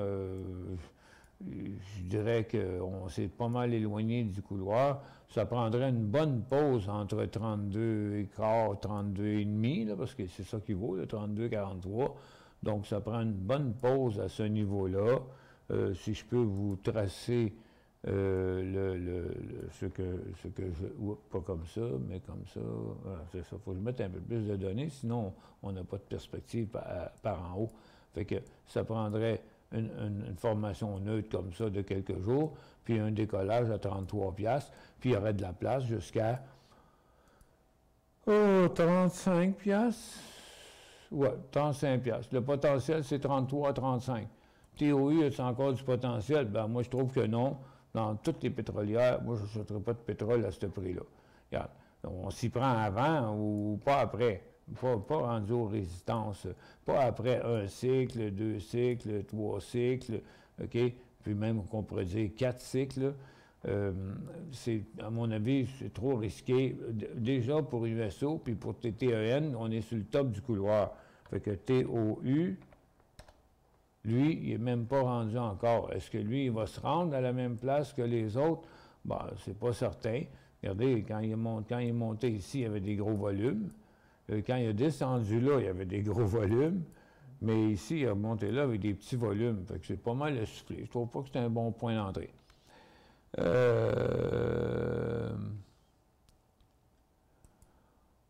je dirais qu'on s'est pas mal éloigné du couloir. Ça prendrait une bonne pause entre 32 et quart, 32 et demi, là, parce que c'est ça qui vaut, 32,43. Donc, ça prend une bonne pause à ce niveau-là. Si je peux vous tracer ce que je... pas comme ça, mais comme ça. Voilà, c'est ça. Il faut que je mette un peu plus de données, sinon on n'a pas de perspective par en haut. Fait que ça prendrait une formation neutre comme ça de quelques jours, puis un décollage à 33$, puis il y aurait de la place jusqu'à 35$. Oui, 35$. Le potentiel, c'est 33 à 35. TOU, a-t-il encore du potentiel? Ben, moi, je trouve que non. Dans toutes les pétrolières, moi, je n'achèterai pas de pétrole à ce prix-là. Regarde, on s'y prend avant ou pas après. Pas rendu aux résistances. Pas après un cycle, 2 cycles, 3 cycles, OK? Puis même qu'on pourrait dire 4 cycles. À mon avis, c'est trop risqué. Déjà pour USO, puis pour TTEN, on est sur le top du couloir. Fait que TOU, lui, il n'est même pas rendu encore. Est-ce que lui, il va se rendre à la même place que les autres? Ben, c'est pas certain. Regardez, quand il est monté ici, il y avait des gros volumes. Quand il a descendu là, il y avait des gros volumes. Mais ici, il est remonté là avec des petits volumes. Fait que c'est pas mal essoufflé. Je trouve pas que c'est un bon point d'entrée.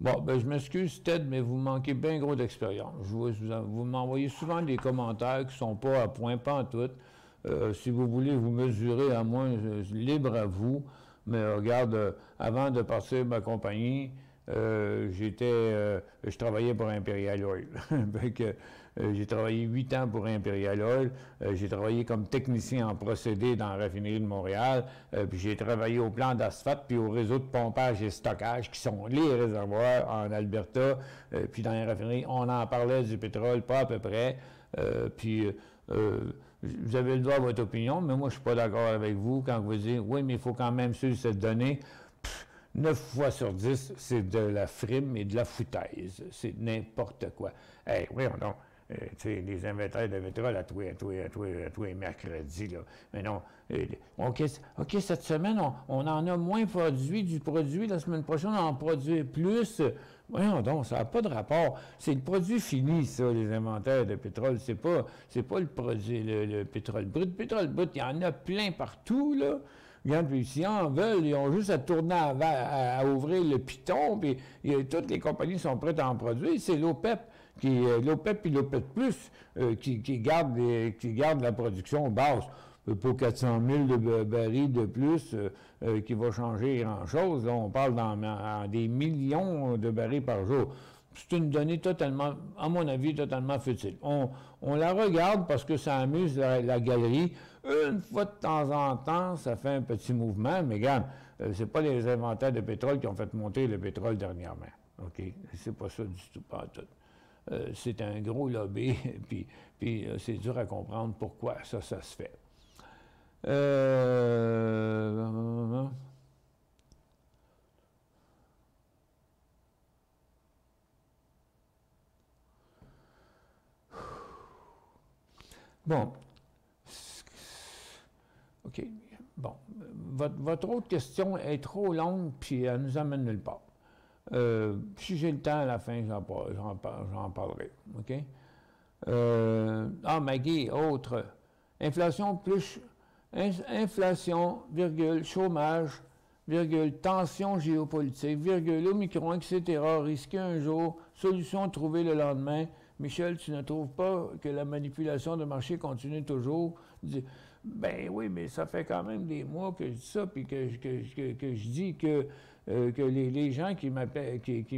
Bon, ben je m'excuse, Ted, mais vous manquez bien gros d'expérience. Vous m'envoyez souvent des commentaires qui ne sont pas à point, pas en tout. Si vous voulez vous mesurer à moi, libre à vous. Mais regarde, avant de partir de ma compagnie, je travaillais pour Imperial Oil. J'ai travaillé 8 ans pour Imperial Oil. J'ai travaillé comme technicien en procédé dans la raffinerie de Montréal. Puis j'ai travaillé au plan d'asphalte puis au réseau de pompage et stockage qui sont les réservoirs en Alberta. Puis dans la raffinerie, on en parlait du pétrole, pas à peu près. Vous avez le droit à votre opinion, mais moi, je ne suis pas d'accord avec vous quand vous dites « Oui, mais il faut quand même suivre cette donnée ». 9 fois sur 10, c'est de la frime et de la foutaise. C'est n'importe quoi. Hey, oui, non. Tu sais, les inventaires de pétrole à tous les mercredis, là. Mais non. OK, cette semaine, on en a moins produit du produit. La semaine prochaine, on en produit plus. Voyons donc, ça n'a pas de rapport. C'est le produit fini, ça, les inventaires de pétrole. C'est pas le produit, le pétrole brut. Le pétrole brut, il y en a plein partout, là. Regarde, puis s'ils en veulent, ils ont juste à tourner à ouvrir le piton, puis toutes les compagnies sont prêtes à en produire. C'est l'OPEP l'OPEP et l'OPEP+, qui gardent la production basse. pour 400 000 de barils de plus qui va changer grand-chose. Là, on parle dans des millions de barils par jour. C'est une donnée totalement, à mon avis, totalement futile. On la regarde parce que ça amuse la galerie. Une fois de temps en temps, ça fait un petit mouvement, mais regarde, c'est pas les inventaires de pétrole qui ont fait monter le pétrole dernièrement. OK? C'est pas ça du tout, pas tout. C'est un gros lobby, puis c'est dur à comprendre pourquoi ça se fait. Bon. OK. Bon. Votre autre question est trop longue, puis elle nous amène nulle part. Si j'ai le temps à la fin, j'en parlerai. OK? Maggie, autre. Inflation plus... Inflation, virgule, chômage, virgule, tension géopolitique, virgule, Omicron, etc. Risquer un jour, solution trouvée le lendemain. Michel, tu ne trouves pas que la manipulation de marché continue toujours? Ben oui, mais ça fait quand même des mois que je dis ça, puis que je dis que les gens qui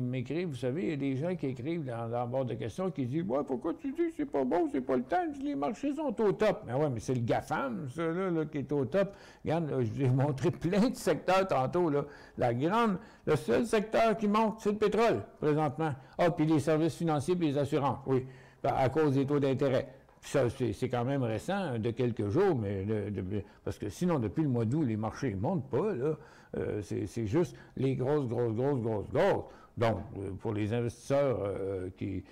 m'écrivent, vous savez, il y a des gens qui écrivent dans le bord de questions qui disent « Ouais, pourquoi tu dis que c'est pas bon, c'est pas le temps, les marchés sont au top. » Ben ouais, mais c'est le GAFAM, ça, là, qui est au top. Regarde, là, je vous ai montré plein de secteurs tantôt, là. Le seul secteur qui monte, c'est le pétrole, présentement. Ah, puis les services financiers puis les assurances, oui, à cause des taux d'intérêt. Ça, c'est quand même récent, de quelques jours, mais parce que sinon, depuis le mois d'août, les marchés ne montent pas, là. C'est juste les grosses. Donc, pour les investisseurs qui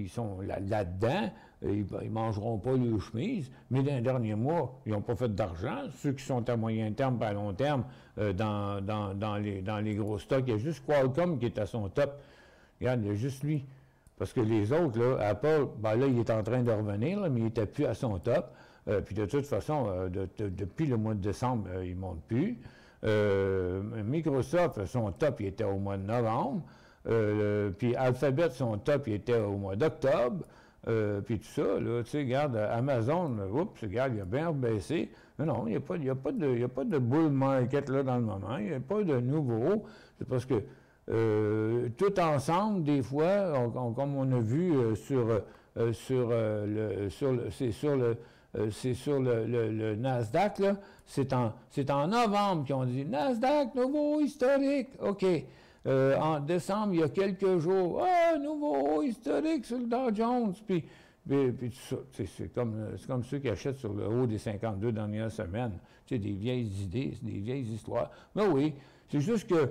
sont là-dedans, ils ne mangeront pas le chemise, mais dans les derniers mois, ils n'ont pas fait d'argent. Ceux qui sont à moyen terme et à long terme, dans les gros stocks, il y a juste Qualcomm qui est à son top. Regarde, il y a juste lui. Parce que les autres, là, Apple, ben là, il est en train de revenir, là, mais il n'était plus à son top. Puis de toute façon, depuis le mois de décembre, il ne monte plus. Microsoft, son top, il était au mois de novembre. Puis Alphabet, son top, il était au mois d'octobre. Puis tout ça, là, tu sais, regarde, Amazon, oups, regarde, il a bien rebaissé. Non, il n'y a pas de bull market là dans le moment. Il n'y a pas de nouveau. C'est parce que tout ensemble, des fois, comme on a vu c'est sur le Nasdaq, là, c'est en novembre qu'ils ont dit Nasdaq, nouveau historique. OK. En décembre, il y a quelques jours, nouveau haut historique sur le Dow Jones. Puis tout ça. C'est comme ceux qui achètent sur le haut des 52 dernières semaines. Tu sais, des vieilles idées, des vieilles histoires. Mais oui, c'est juste que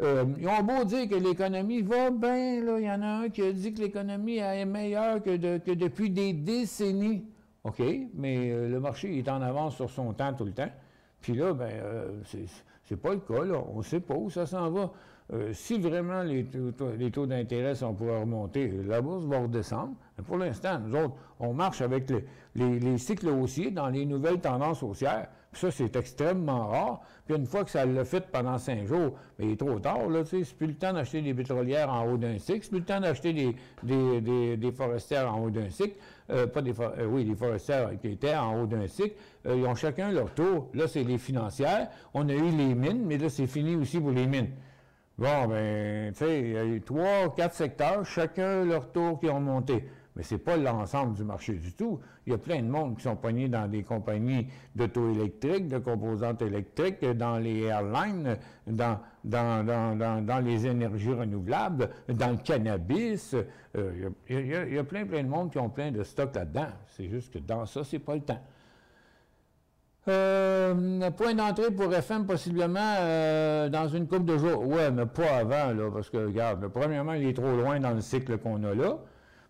ils ont beau dire que l'économie va bien, là, il y en a un qui a dit que l'économie est meilleure que depuis des décennies. OK, mais le marché est en avance sur son temps tout le temps. Puis là, ben, c'est pas le cas, là. On ne sait pas où ça s'en va. Si vraiment les taux d'intérêt sont pour remonter, la bourse va redescendre. Mais pour l'instant, nous autres, on marche avec les cycles haussiers dans les nouvelles tendances haussières. Puis ça, c'est extrêmement rare. Puis une fois que ça l'a fait pendant 5 jours, bien, il est trop tard, là, tu sais. C'est plus le temps d'acheter des pétrolières en haut d'un cycle. C'est plus le temps d'acheter des forestières en haut d'un cycle. Les forestières qui étaient en haut d'un cycle. Ils ont chacun leur tour. Là, c'est les financières. On a eu les mines, mais là, c'est fini aussi pour les mines. Bon, ben, tu sais, il y a eu 3 ou 4 secteurs, chacun leur tour qui ont monté. Mais ce n'est pas l'ensemble du marché du tout. Il y a plein de monde qui sont pognés dans des compagnies d'auto électriques, de composantes électriques, dans les airlines, dans les énergies renouvelables, dans le cannabis. Il y a plein de monde qui ont plein de stocks là-dedans. C'est juste que dans ça, c'est pas le temps. Point d'entrée pour FM possiblement dans une couple de jours. Ouais, mais pas avant, là, parce que, regarde, premièrement, il est trop loin dans le cycle qu'on a là.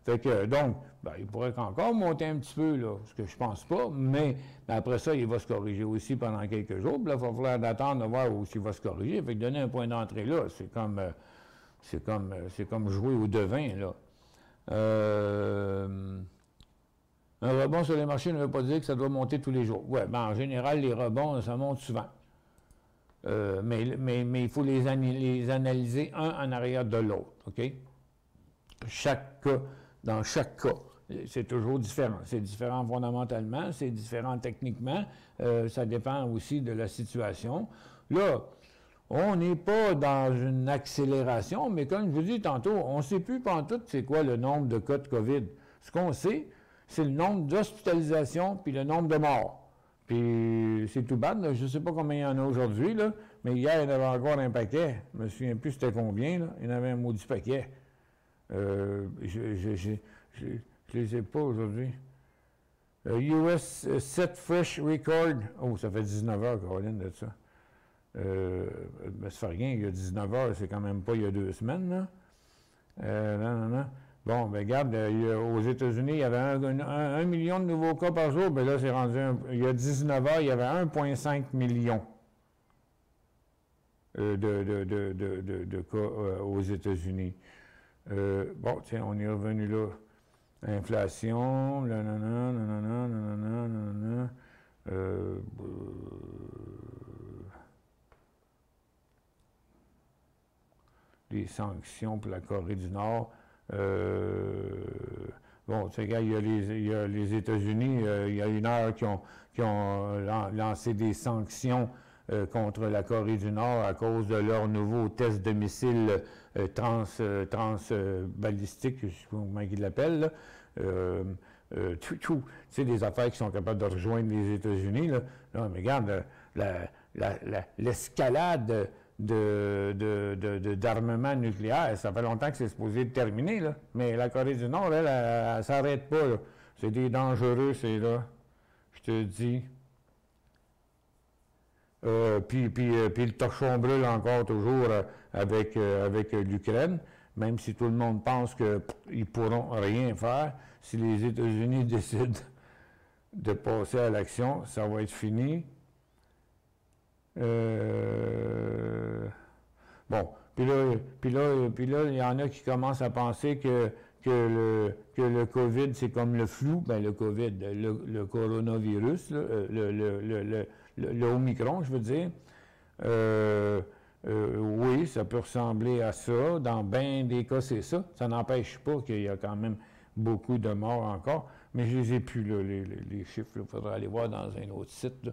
Fait que, donc, ben, il pourrait encore monter un petit peu, là, ce que je pense pas, mais après ça, il va se corriger aussi pendant quelques jours. Puis là, il va falloir attendre de voir où il va se corriger. Fait que donner un point d'entrée là, c'est comme jouer au devin, là. Un rebond sur les marchés ne veut pas dire que ça doit monter tous les jours. Oui, ben en général, les rebonds, ça monte souvent. Mais il faut les analyser un en arrière de l'autre, OK? Dans chaque cas, c'est toujours différent. C'est différent fondamentalement, c'est différent techniquement. Ça dépend aussi de la situation. Là, on n'est pas dans une accélération, mais comme je vous dis tantôt, on ne sait plus pantoute c'est quoi le nombre de cas de COVID. Ce qu'on sait, c'est le nombre d'hospitalisations puis le nombre de morts. Puis c'est tout bad, là. Je ne sais pas combien il y en a aujourd'hui, là, mais hier, il y en avait encore un paquet. Je ne me souviens plus c'était combien, là. Il y en avait un maudit paquet. Je les ai pas aujourd'hui. US 7 fresh record. Oh, ça fait 19 heures, Caroline, de ça. Mais ça fait rien, il y a 19 heures, c'est quand même pas il y a 2 semaines, là. Non. Bon, ben regarde, aux États-Unis, il y avait 1 million de nouveaux cas par jour, ben là, c'est rendu, il y a 19 heures, il y avait 1,5 million de cas aux États-Unis. Bon, tiens, on est revenu là. Inflation, les sanctions pour la Corée du Nord. Bon, tu sais, il y a les États-Unis, il y a une heure qui ont lancé des sanctions contre la Corée du Nord à cause de leur nouveau test de missiles transbalistiques, je ne sais pas comment ils l'appellent, c'est des affaires qui sont capables de rejoindre les États-Unis. Là. Non, mais regarde, l'escalade d'armement nucléaire, ça fait longtemps que c'est supposé être terminé, là. Mais la Corée du Nord, elle ne s'arrête pas. C'est des dangereux, c'est là. Je te dis. Puis le torchon brûle encore toujours avec l'Ukraine, même si tout le monde pense qu'ils ne pourront rien faire. Si les États-Unis décident de passer à l'action, ça va être fini. Bon, puis là, il y en a qui commencent à penser que le COVID, c'est comme le flou, ben le COVID, le coronavirus, là, le Omicron, je veux dire. Oui, ça peut ressembler à ça. Dans bien des cas, c'est ça. Ça n'empêche pas qu'il y a quand même beaucoup de morts encore, mais je les ai plus, là, les chiffres. Il faudra aller voir dans un autre site.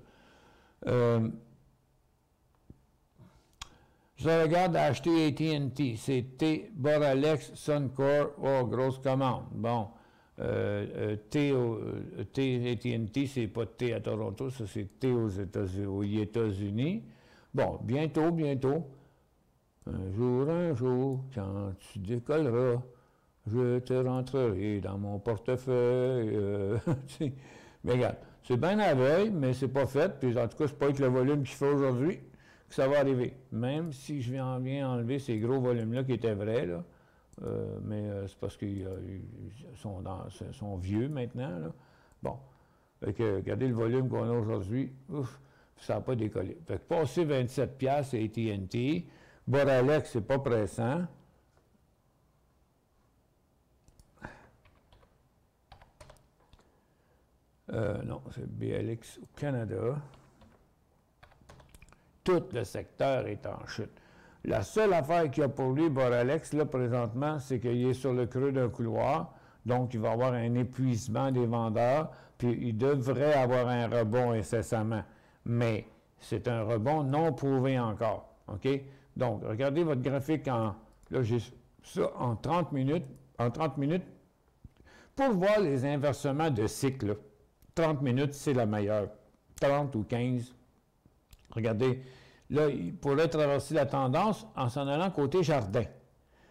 Je regarde acheter AT&T. C'est T, Boralex, Suncor. Oh, grosse commande. Bon. T, AT&T, c'est pas T à Toronto, ça c'est T aux États-Unis. Bon, bientôt. Un jour, quand tu décolleras, je te rentrerai dans mon portefeuille. Mais regarde, c'est bien à l'œil, mais c'est pas fait. Puis en tout cas, c'est pas avec le volume qu'il fait aujourd'hui que ça va arriver. Même si je viens enlever ces gros volumes-là qui étaient vrais, là. Mais c'est parce qu'ils sont vieux maintenant, là. Bon. Fait que, regardez le volume qu'on a aujourd'hui. Ouf, ça n'a pas décollé. Fait que passer 27$ c'est AT&T. Boralex, c'est pas pressant. Non, c'est BLX au Canada. Tout le secteur est en chute. La seule affaire qu'il y a pour lui, Boralex, là, présentement, c'est qu'il est sur le creux d'un couloir, donc il va avoir un épuisement des vendeurs, puis il devrait avoir un rebond incessamment. Mais c'est un rebond non prouvé encore, OK? Donc, regardez votre graphique là, j'ai ça en 30 minutes. En 30 minutes, pour voir les inversements de cycle, 30 minutes, c'est la meilleure. 30 ou 15. Regardez, là, il pourrait traverser la tendance en s'en allant côté jardin.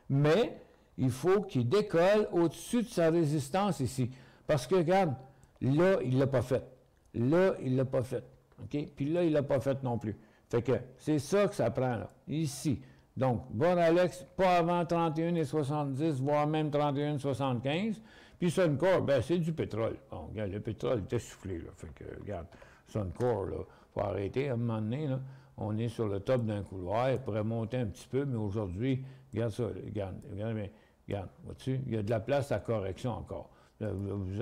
Mais il faut qu'il décolle au-dessus de sa résistance ici. Parce que, regarde, là, il ne l'a pas fait. Là, il ne l'a pas fait. OK? Puis là, il ne l'a pas fait non plus. Fait que c'est ça que ça prend, là. Ici. Donc, Boralex, pas avant 31,70, voire même 31,75. Puis Suncor, ben c'est du pétrole. Bon, regarde, le pétrole était soufflé, là. Fait que, regarde, Suncor, là, faut arrêter à un moment donné, là. On est sur le top d'un couloir, il pourrait monter un petit peu, mais aujourd'hui, regarde ça, regarde, vois-tu, il y a de la place à correction encore. Là, vous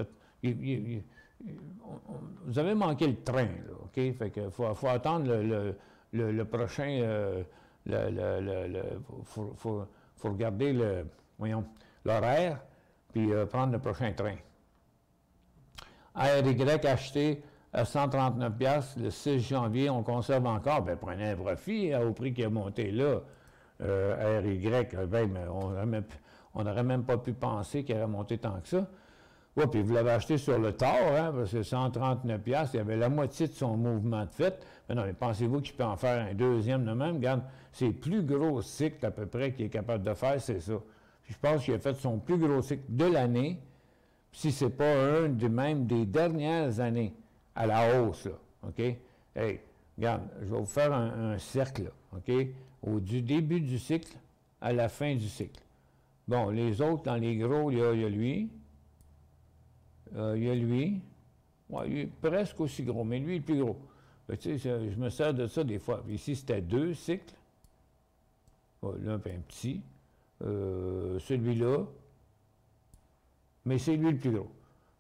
avez manqué le train, là, OK? Fait que faut attendre le prochain, faut regarder l'horaire, puis prendre le prochain train. ARY acheté à 139$ le 6 janvier, on conserve encore. Bien, prenez un profit au prix qui a monté là. ARY, ben, on n'aurait même pas pu penser qu'il aurait monté tant que ça. Oui, puis vous l'avez acheté sur le tard, hein, parce que 139$, il y avait la moitié de son mouvement de fait. Mais non, mais pensez-vous qu'il peut en faire un deuxième de même? Regarde, c'est le plus gros cycle à peu près qu'il est capable de faire, c'est ça. Puis je pense qu'il a fait son plus gros cycle de l'année, si ce n'est pas un même des dernières années à la hausse, là, OK? Hey, regarde, je vais vous faire un cercle, là, OK? Du début du cycle à la fin du cycle. Bon, les autres, dans les gros, il y a lui. Il y a lui. Ouais, il est presque aussi gros, mais lui, il est plus gros. Ben, tu sais, je me sers de ça des fois. Ici, c'était 2 cycles. Là, un petit. Celui-là. Mais c'est lui le plus gros.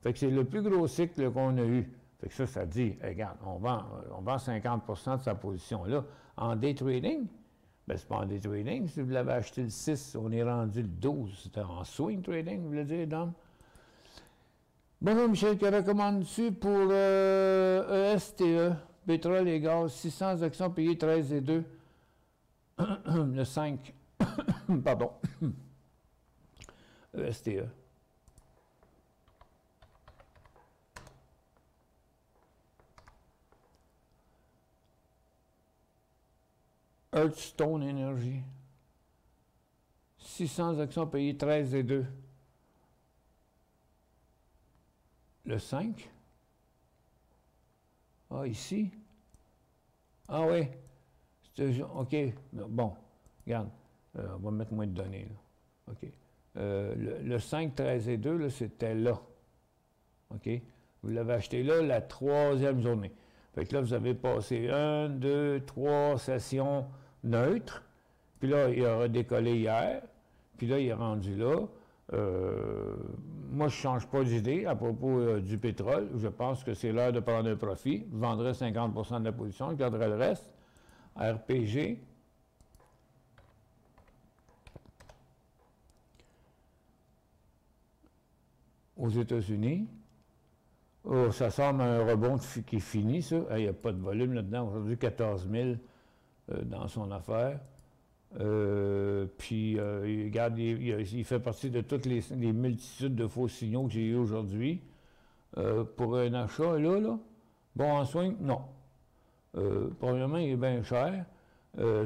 Fait que c'est le plus gros cycle qu'on a eu. Fait que ça dit, regarde, on vend 50% de sa position là. En day trading, ben c'est pas en day trading. Si vous l'avez acheté le 6, on est rendu le 12. C'était en swing trading, vous voulez dire, Dom? Bonjour, Michel, que recommandes-tu pour ESTE, pétrole et gaz, 600 actions payées 13,2, le 5, pardon, ESTE. Earthstone Energy, 600 actions payées 13,2. Le 5. Ah, ici. Ah oui. OK. Bon, regarde. On va mettre moins de données. Là. OK. Le 5, 13 et 2, c'était là. OK. Vous l'avez acheté là la 3e journée. Fait que là, vous avez passé 1, 2, 3 sessions neutres. Puis là, il a redécollé hier. Puis là, il est rendu là. Moi, je ne change pas d'idée à propos du pétrole. Je pense que c'est l'heure de prendre un profit. Je vendrai 50% de la position, je garderai le reste. RPG. Aux États-Unis. Oh, ça semble un rebond qui finit, ça. Il n'y a pas de volume là-dedans. Aujourd'hui, 14 000 dans son affaire. Puis, regarde, il fait partie de toutes les multitudes de faux signaux que j'ai eu aujourd'hui. Pour un achat, là, bon en swing, non. Premièrement, il est bien cher.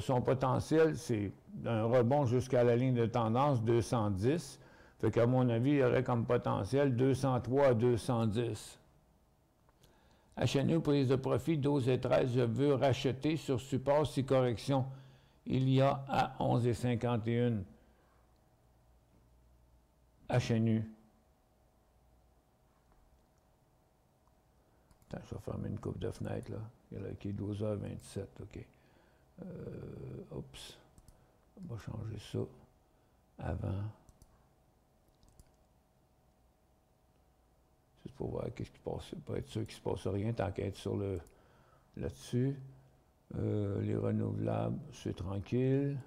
Son potentiel, c'est un rebond jusqu'à la ligne de tendance 210. Fait qu'à mon avis, il y aurait comme potentiel 203 à 210. HNU, prise de profit, 12 et 13, je veux racheter sur support si correction. Il y a à 11,51 HNU. Attends, je vais fermer une coupe de fenêtre, là. Il y a là qui est 12h27, OK. Oups. On va changer ça avant. C'est pour voir qu'est-ce qui passe. Pour être sûr qu'il ne se passe rien tant qu'à être sur le là-dessus. Les renouvelables, c'est tranquille.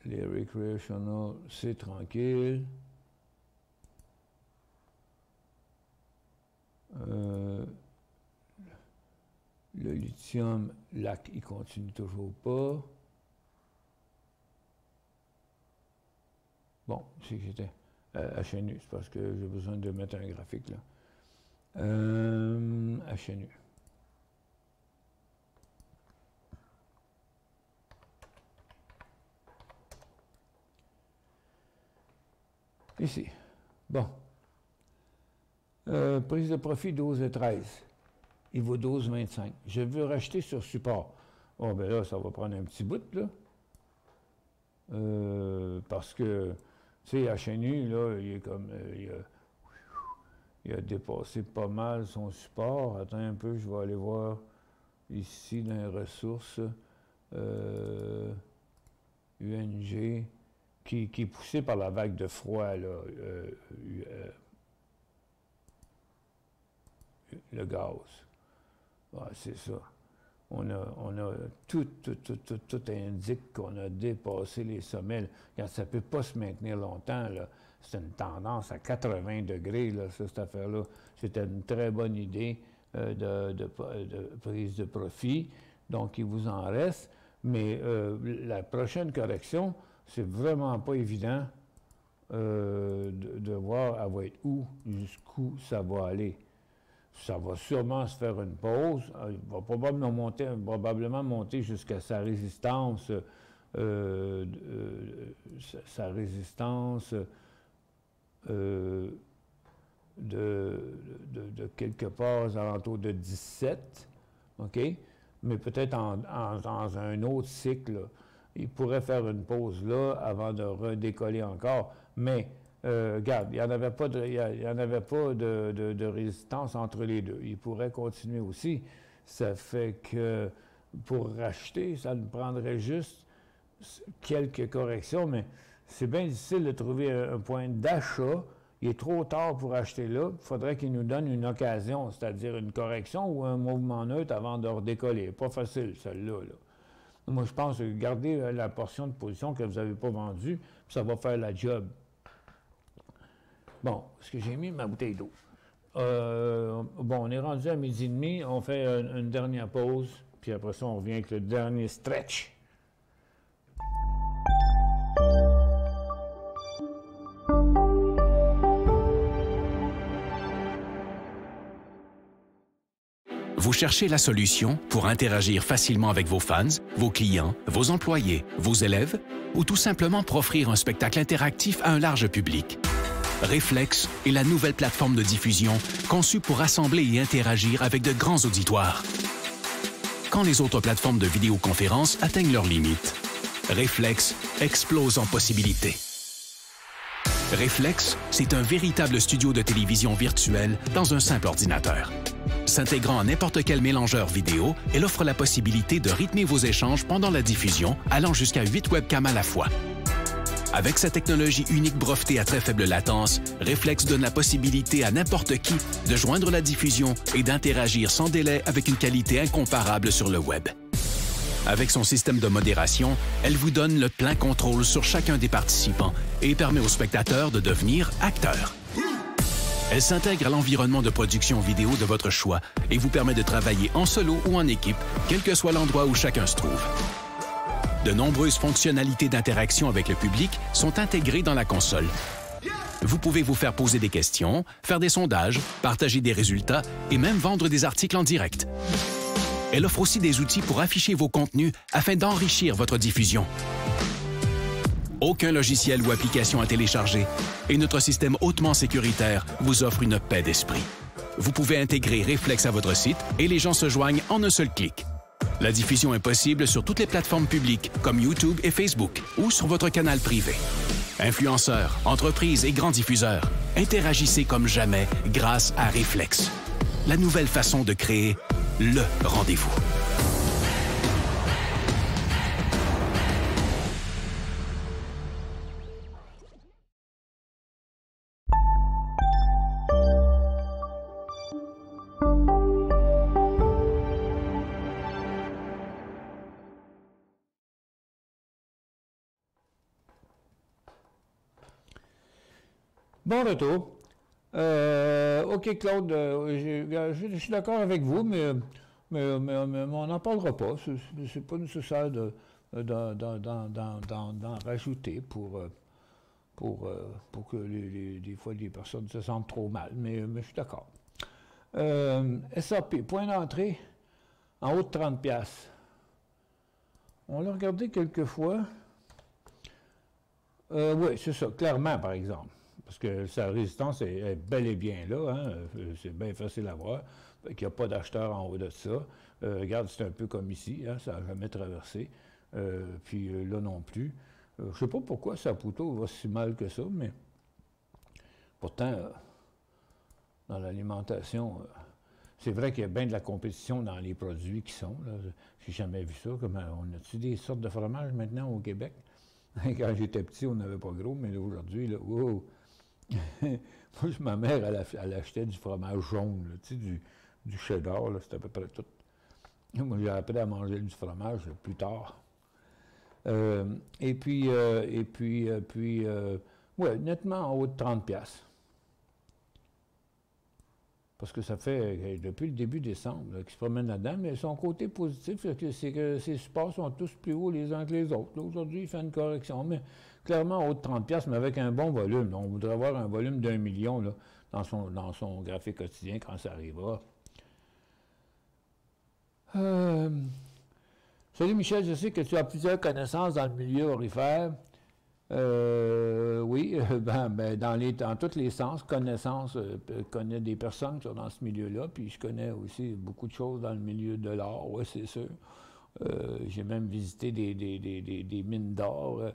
Les recreational, c'est tranquille. Le lithium, LAC, il continue toujours pas. Bon, c'est que c'était HNU, c'est parce que j'ai besoin de mettre un graphique là. HNU. Ici. Bon. Prise de profit 12 et 13. Il vaut 12,25. Je veux racheter sur support. Bon, ben là, ça va prendre un petit bout, là. Parce que, tu sais, HNU, là, il est comme... il a dépassé pas mal son support. Attends un peu, je vais aller voir ici dans les ressources. UNG, qui est poussé par la vague de froid, là. Le gaz. Ouais, c'est ça. tout indique qu'on a dépassé les sommets. Quand ça ne peut pas se maintenir longtemps, c'est une tendance à 80 degrés, là, cette affaire-là. C'était une très bonne idée de prise de profit. Donc, il vous en reste. Mais la prochaine correction, c'est vraiment pas évident de voir elle va être où, jusqu'où ça va aller. Ça va sûrement se faire une pause. Il va probablement monter jusqu'à sa résistance, de quelque part aux alentours de 17, OK? Mais peut-être dans un autre cycle, il pourrait faire une pause là avant de redécoller encore. Mais regarde, il n'y en avait pas de résistance entre les deux. Il pourrait continuer aussi. Ça fait que pour racheter, ça nous prendrait juste quelques corrections, mais c'est bien difficile de trouver un point d'achat. Il est trop tard pour acheter là. Il faudrait qu'il nous donne une occasion, c'est-à-dire une correction ou un mouvement neutre avant de redécoller. Pas facile, celle-là. Là. Moi, je pense que gardez la portion de position que vous n'avez pas vendue, puis ça va faire la job. Bon, est-ce que j'ai mis ma bouteille d'eau? Bon, on est rendu à 12h30. On fait une dernière pause, puis après ça, on revient avec le dernier stretch. Vous cherchez la solution pour interagir facilement avec vos fans, vos clients, vos employés, vos élèves, ou tout simplement pour offrir un spectacle interactif à un large public. Reflex est la nouvelle plateforme de diffusion conçue pour rassembler et interagir avec de grands auditoires. Quand les autres plateformes de vidéoconférence atteignent leurs limites, Reflex explose en possibilités. Reflex, c'est un véritable studio de télévision virtuel dans un simple ordinateur. S'intégrant à n'importe quel mélangeur vidéo, elle offre la possibilité de rythmer vos échanges pendant la diffusion, allant jusqu'à 8 webcams à la fois. Avec sa technologie unique brevetée à très faible latence, Reflex donne la possibilité à n'importe qui de joindre la diffusion et d'interagir sans délai avec une qualité incomparable sur le web. Avec son système de modération, elle vous donne le plein contrôle sur chacun des participants et permet aux spectateurs de devenir acteurs. Elle s'intègre à l'environnement de production vidéo de votre choix et vous permet de travailler en solo ou en équipe, quel que soit l'endroit où chacun se trouve. De nombreuses fonctionnalités d'interaction avec le public sont intégrées dans la console. Vous pouvez vous faire poser des questions, faire des sondages, partager des résultats et même vendre des articles en direct. Elle offre aussi des outils pour afficher vos contenus afin d'enrichir votre diffusion. Aucun logiciel ou application à télécharger et notre système hautement sécuritaire vous offre une paix d'esprit. Vous pouvez intégrer Reflex à votre site et les gens se joignent en un seul clic. La diffusion est possible sur toutes les plateformes publiques comme YouTube et Facebook ou sur votre canal privé. Influenceurs, entreprises et grands diffuseurs, interagissez comme jamais grâce à Reflex. La nouvelle façon de créer le rendez-vous. Bon retour. OK, Claude, je suis d'accord avec vous, mais on n'en parlera pas. C'est pas nécessaire d'en rajouter pour que des fois les personnes se sentent trop mal. Mais je suis d'accord. SAP, point d'entrée en haut de 30$. On l'a regardé quelques fois. Oui, c'est ça, clairement, par exemple. Parce que sa résistance est bel et bien là, hein? C'est bien facile à voir. Il n'y a pas d'acheteur en haut de ça. Regarde, c'est un peu comme ici, hein? Ça n'a jamais traversé. Puis là non plus. Je ne sais pas pourquoi Saputo va si mal que ça, mais pourtant, dans l'alimentation, c'est vrai qu'il y a bien de la compétition dans les produits qui sont. J'ai jamais vu ça. On a-tu des sortes de fromages maintenant au Québec? Quand j'étais petit, on n'avait pas gros, mais aujourd'hui, là, wow! Moi, ma mère, elle achetait du fromage jaune, là, tu sais, du cheddar, là, c'était à peu près tout. Moi, j'ai appris à manger du fromage plus tard. Ouais, nettement en haut de 30$. Parce que ça fait depuis le début décembre qu'il se promène là-dedans. Mais son côté positif, c'est que ses supports sont tous plus hauts les uns que les autres. Aujourd'hui, il fait une correction, mais clairement en haut de 30$, mais avec un bon volume. On voudrait avoir un volume d'1 million là, dans son graphique quotidien quand ça arrivera. Salut Michel, je sais que tu as plusieurs connaissances dans le milieu aurifère. Oui, dans tous les sens, connaissance, connais des personnes qui sont dans ce milieu-là, puis je connais aussi beaucoup de choses dans le milieu de l'or, oui, c'est sûr. J'ai même visité des mines d'or.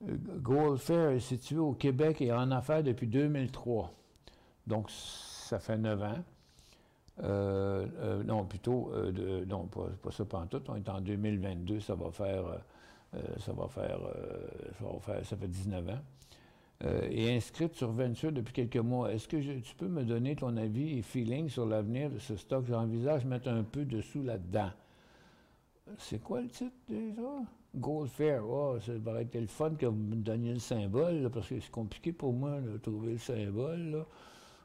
Gold Fair est situé au Québec et en affaires depuis 2003. Donc, ça fait 9 ans. Non, plutôt, non, pas ça pantoute, on est en 2022, ça fait 19 ans. Et inscrite sur Venture depuis quelques mois. Est-ce que tu peux me donner ton avis et feeling sur l'avenir de ce stock? J'envisage mettre un peu de sous là-dedans. C'est quoi le titre déjà? Gold Fair. Oh, ça aurait été le fun que vous me donniez le symbole, là, parce que c'est compliqué pour moi de trouver le symbole. Là.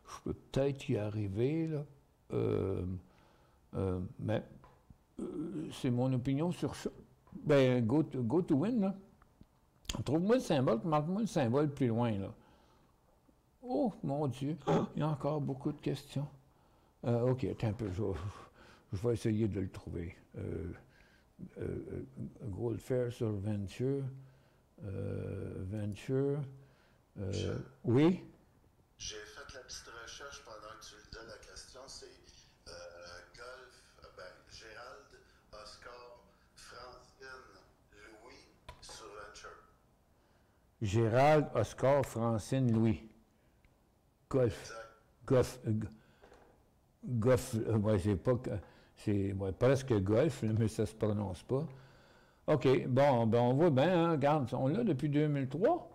Je peux peut-être y arriver. Là. Mais c'est mon opinion sur ça. Ben, go to win, là. Trouve-moi le symbole, marque-moi le symbole plus loin, là. Oh, mon Dieu, il y a encore beaucoup de questions. OK, attends un peu, je vais essayer de le trouver. Gold Fair sur Venture. Oui? J'ai fait la petite recherche pendant que tu lisais la question. C'est Gérald, Oscar, Francine, Louis sur Venture. Gérald, Oscar, Francine, Louis. Golf. Golf. Ouais, c'est pas. C'est presque golf, mais ça se prononce pas. OK, bon, ben on voit bien, hein, regarde, on l'a depuis 2003.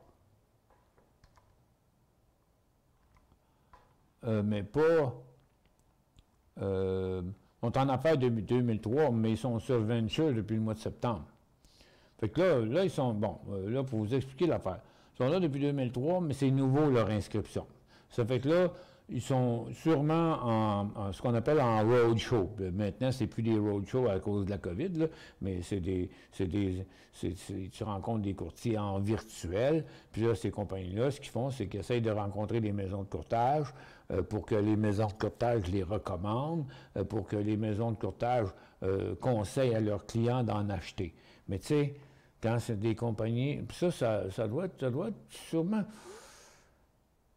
Mais pas. On est en affaires depuis 2003, mais ils sont sur Venture depuis le mois de septembre. Fait que là ils sont. Bon, là, pour vous expliquer l'affaire. Ils sont là depuis 2003, mais c'est nouveau leur inscription. Ça fait que là, ils sont sûrement en ce qu'on appelle en roadshow. Maintenant, c'est plus des roadshows à cause de la COVID, là, mais tu rencontres des courtiers en virtuel. Puis là, ces compagnies-là, ce qu'ils font, c'est qu'ils essayent de rencontrer des maisons de courtage pour que les maisons de courtage les recommandent, pour que les maisons de courtage conseillent à leurs clients d'en acheter. Mais tu sais, quand c'est des compagnies, ça doit être sûrement.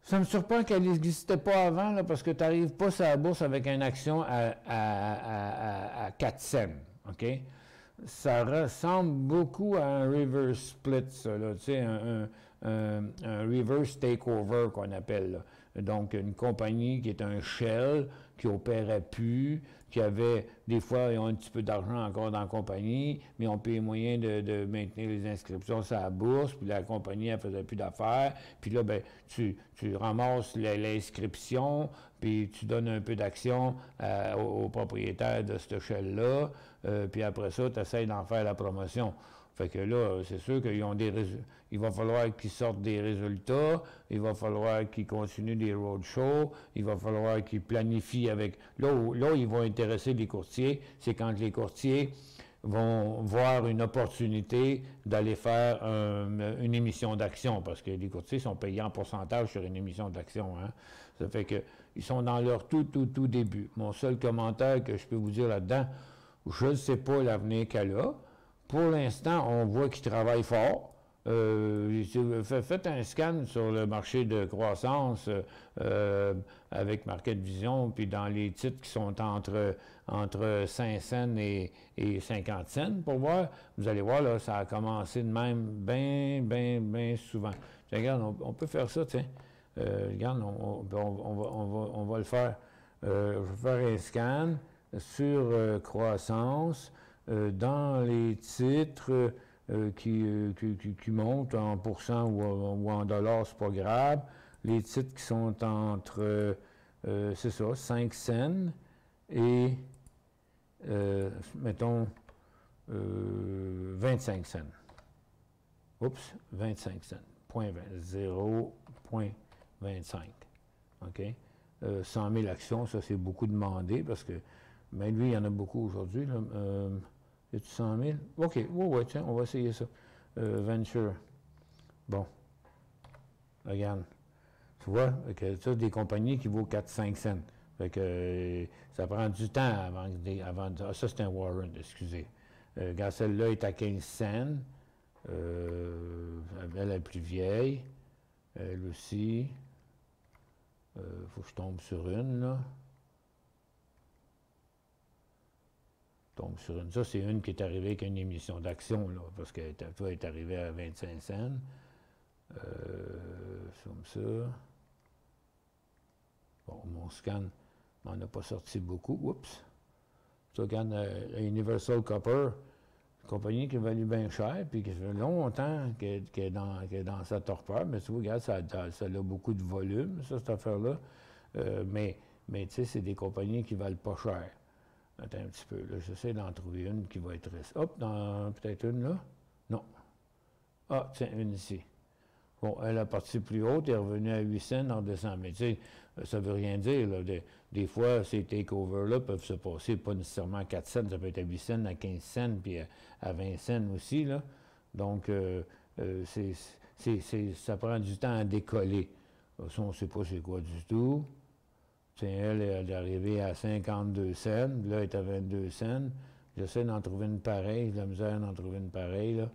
Ça me surprend qu'elle n'existait pas avant, là, parce que tu n'arrives pas sur la bourse avec une action à 4 cents, OK? Ça ressemble beaucoup à un reverse split, ça, là, tu sais, un reverse takeover qu'on appelle, là. Donc, une compagnie qui est un shell, qui n'opérait plus, qui avait, des fois, ils ont un petit peu d'argent encore dans la compagnie, mais on paye moyen de maintenir les inscriptions sur la bourse, puis la compagnie, elle faisait plus d'affaires, puis là, ben, tu ramasses l'inscription, puis tu donnes un peu d'action au propriétaire de cette shell-là, puis après ça, tu essaies d'en faire la promotion. Fait que là, c'est sûr qu'ils ont il va falloir qu'ils sortent des résultats, il va falloir qu'ils continuent des roadshows, il va falloir qu'ils planifient avec. Là où ils vont intéresser les courtiers, c'est quand les courtiers vont voir une opportunité d'aller faire une émission d'action, parce que les courtiers sont payés en pourcentage sur une émission d'action. Hein? Ça fait qu'ils sont dans leur tout début. Mon seul commentaire que je peux vous dire là-dedans, je ne sais pas l'avenir qu'elle a. Pour l'instant, on voit qu'ils travaillent fort. Faites un scan sur le marché de croissance avec Market Vision, puis dans les titres qui sont entre 5 cents et 50 cents pour voir. Vous allez voir, là, ça a commencé de même bien souvent. Puis, regarde, on peut faire ça, tiens. Regarde, on va le faire. Je vais faire un scan sur croissance. Dans les titres qui montent en pourcent ou en dollars, c'est pas grave. Les titres qui sont entre, c'est ça, 5 cents et mettons, 25 cents. Oups, 25 cents. 0,25. OK? 100 000 actions, ça, c'est beaucoup demandé parce que, ben lui, il y en a beaucoup aujourd'hui. Y a-tu 100 000? OK, ouais, tiens, on va essayer ça. Venture. Bon. Regarde. Tu vois, ça, des compagnies qui vaut 4-5 cents. Fait que ça prend du temps avant ça, c'est un warrant, excusez. Quand celle-là est à 15 cents, elle est plus vieille. Elle aussi. Faut que je tombe sur une, là. Tombe sur une. Ça, c'est une qui est arrivée avec une émission d'action, là, parce que toi, elle est arrivée à 25 cents. Comme ça. Bon, mon scan m'en a pas sorti beaucoup. Oups. Ça, regarde, Universal Copper, une compagnie qui valait bien cher, puis qui fait longtemps qu'elle est dans sa torpeur. Mais tu vois, regarde, ça a beaucoup de volume, ça, cette affaire-là. Mais tu sais, c'est des compagnies qui valent pas cher. Attends un petit peu, là. J'essaie d'en trouver une qui va être restée. Hop, peut-être une là? Non. Ah, tiens, une ici. Bon, elle a parti plus haute, elle est revenue à 8 cents en décembre. Mais tu sais, ça ne veut rien dire. Là. Des fois, ces takeovers-là peuvent se passer pas nécessairement à 4 cents, ça peut être à 8 cents, à 15 cents, puis à 20 cents aussi. Là. Donc, ça prend du temps à décoller. Ça, on ne sait pas c'est quoi du tout. Tiens, elle est arrivée à 52 cents, là, elle est à 22 cents. J'essaie d'en trouver une pareille, j'ai de la misère d'en trouver une pareille, là.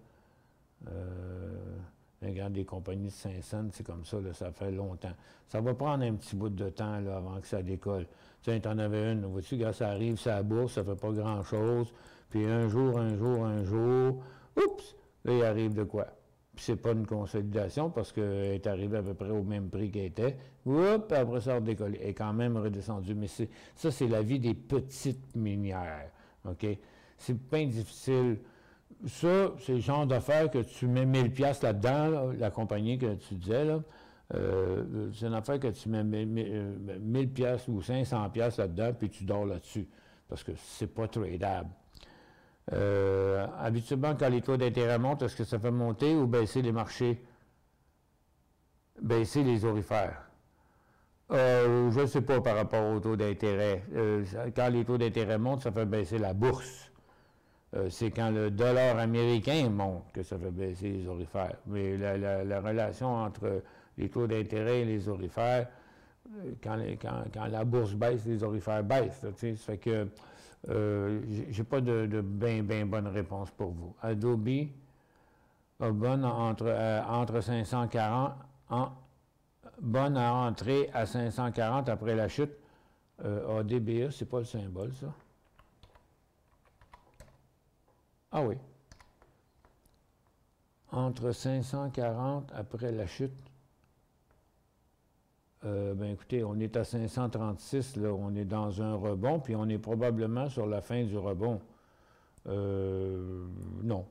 Regarde, des compagnies de 5 cents, c'est comme ça, là, ça fait longtemps. Ça va prendre un petit bout de temps là, avant que ça décolle. Tiens, t'en avais une, vois-tu, regarde, ça arrive, ça bourse, ça fait pas grand-chose. Puis un jour, oups, là, il arrive de quoi? Puis c'est pas une consolidation parce qu'elle est arrivée à peu près au même prix qu'elle était. Oups, après ça, elle a décollé. Elle est quand même redescendue. Mais ça, c'est la vie des petites minières. OK? C'est bien difficile. Ça, c'est le genre d'affaire que tu mets 1000 pièces là-dedans, là, la compagnie que tu disais, là. C'est une affaire que tu mets 1000 pièces ou 500 pièces là-dedans, puis tu dors là-dessus, parce que c'est pas tradable. Habituellement, quand les taux d'intérêt montent, est-ce que ça fait monter ou baisser les marchés? Baisser les orifères. Je ne sais pas par rapport aux taux d'intérêt. Quand les taux d'intérêt montent, ça fait baisser la bourse. C'est quand le dollar américain monte que ça fait baisser les orifères. Mais la relation entre les taux d'intérêt et les orifères, quand la bourse baisse, les orifères baissent. Là, ça fait que j'ai pas de bien bonne réponse pour vous. Adobe a bonne entre 540, bonne à entrer à 540 après la chute. ADBE, c'est pas le symbole, ça? Ah oui. Entre 540 après la chute. Ben écoutez, on est à 536, là, on est dans un rebond, puis on est probablement sur la fin du rebond. Non.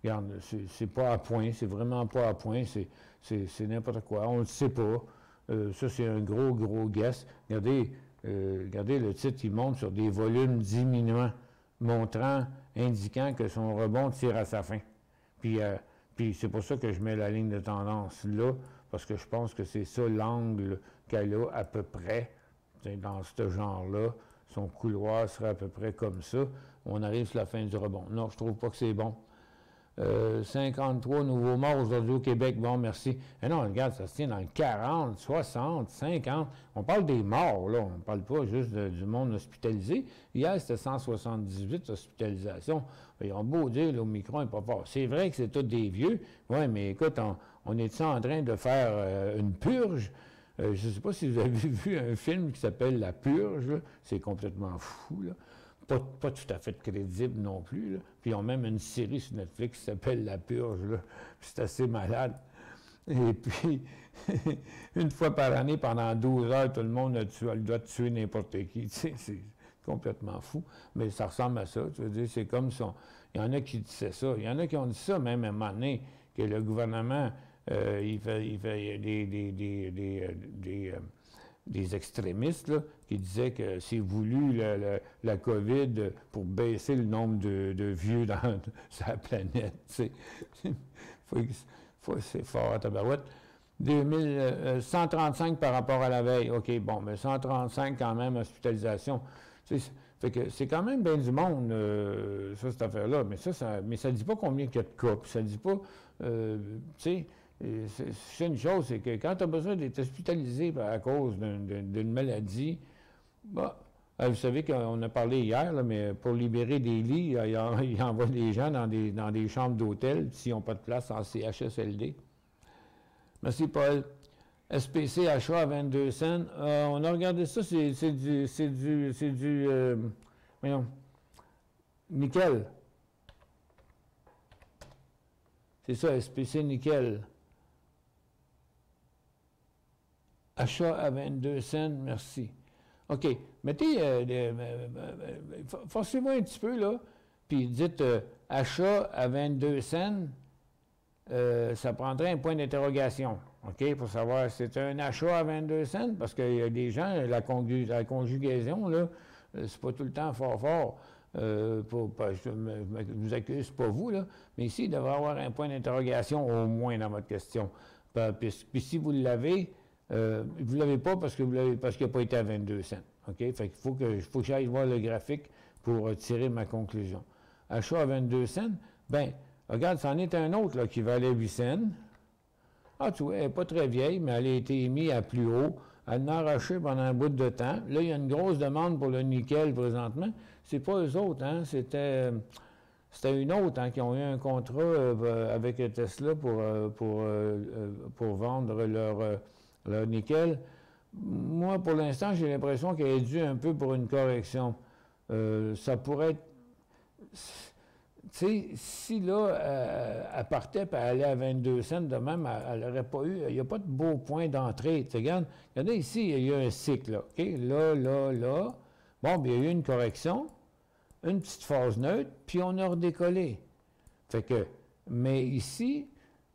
Regarde, c'est pas à point, c'est vraiment pas à point, c'est n'importe quoi, on ne le sait pas. Ça, c'est un gros guess. Regardez, le titre, il monte sur des volumes diminuants, indiquant que son rebond tire à sa fin. Puis c'est pour ça que je mets la ligne de tendance là, parce que je pense que c'est ça l'angle qu'elle a à peu près, dans ce genre-là. Son couloir serait à peu près comme ça. On arrive sur la fin du rebond. Non, je trouve pas que c'est bon. 53 nouveaux morts aujourd'hui au Québec. Bon, merci. Et non, regarde, ça se tient dans le 40, 60, 50. On parle des morts, là. On ne parle pas juste du monde hospitalisé. Hier, c'était 178 hospitalisations. Ils ont beau dire, l'Omicron n'est pas fort. C'est vrai que c'est tous des vieux. Oui, mais écoute, on est en train de faire une purge? Je ne sais pas si vous avez vu un film qui s'appelle La Purge. C'est complètement fou, là. Pas tout à fait crédible non plus. Là. Puis ils ont même une série sur Netflix qui s'appelle La Purge. C'est assez malade. Et puis, une fois par année, pendant 12 heures, tout le monde doit tuer n'importe qui. Tu sais, c'est complètement fou. Mais ça ressemble à ça. Tu veux dire, c'est comme ça. Il y en a qui disaient ça. Il y en a qui ont dit ça même à un moment donné, que le gouvernement, il fait des extrémistes là, qui disaient que c'est voulu la COVID pour baisser le nombre de vieux sur la planète. C'est fort à tabarouette. 135 par rapport à la veille. OK, bon, mais 135 quand même, hospitalisation. Fait que c'est quand même bien du monde, ça, cette affaire-là. Mais ça ne dit pas combien il y a de cas. Puis ça ne dit pas, tu sais, c'est une chose, c'est que quand tu as besoin d'être hospitalisé à cause d'une maladie, bah, vous savez qu'on a parlé hier, là, mais pour libérer des lits, il envoie des gens dans des chambres d'hôtel s'ils n'ont pas de place en CHSLD. Merci, Paul. SPC achat à 22 cents. On a regardé ça, c'est du voyons, nickel. C'est ça, SPC nickel. Achat à 22 cents, merci. OK. Mettez, forcez-moi un petit peu, là, puis dites achat à 22 cents. Ça prendrait un point d'interrogation, OK, pour savoir si c'est un achat à 22 cents, parce qu'il y a des gens, la conjugaison, là, c'est pas tout le temps fort. Je vous accuse pas vous, là, mais ici, il devrait y avoir un point d'interrogation au moins dans votre question. Puis si vous l'avez, vous ne l'avez pas parce qu'il n'a pas été à 22 cents, OK? Fait qu'il faut que j'aille voir le graphique pour tirer ma conclusion. Achat à 22 cents, bien, regarde, c'en est un autre là, qui valait 8 cents. Ah, tu vois, elle n'est pas très vieille, mais elle a été émise à plus haut. Elle en a arraché pendant un bout de temps. Là, il y a une grosse demande pour le nickel présentement. C'est pas eux autres, hein? C'était une autre hein, qui ont eu un contrat avec Tesla pour vendre leur nickel. Moi, pour l'instant, j'ai l'impression qu'elle est due un peu pour une correction. Ça pourrait être... Tu sais, si là, elle partait et elle allait à 22 cents de même, elle n'aurait pas eu... Il n'y a pas de beau point d'entrée. Tu regardes, regardez ici, il y a un cycle, là. OK? Là. Bon, bien, il y a eu une correction, une petite phase neutre, puis on a redécollé. Fait que... Mais ici,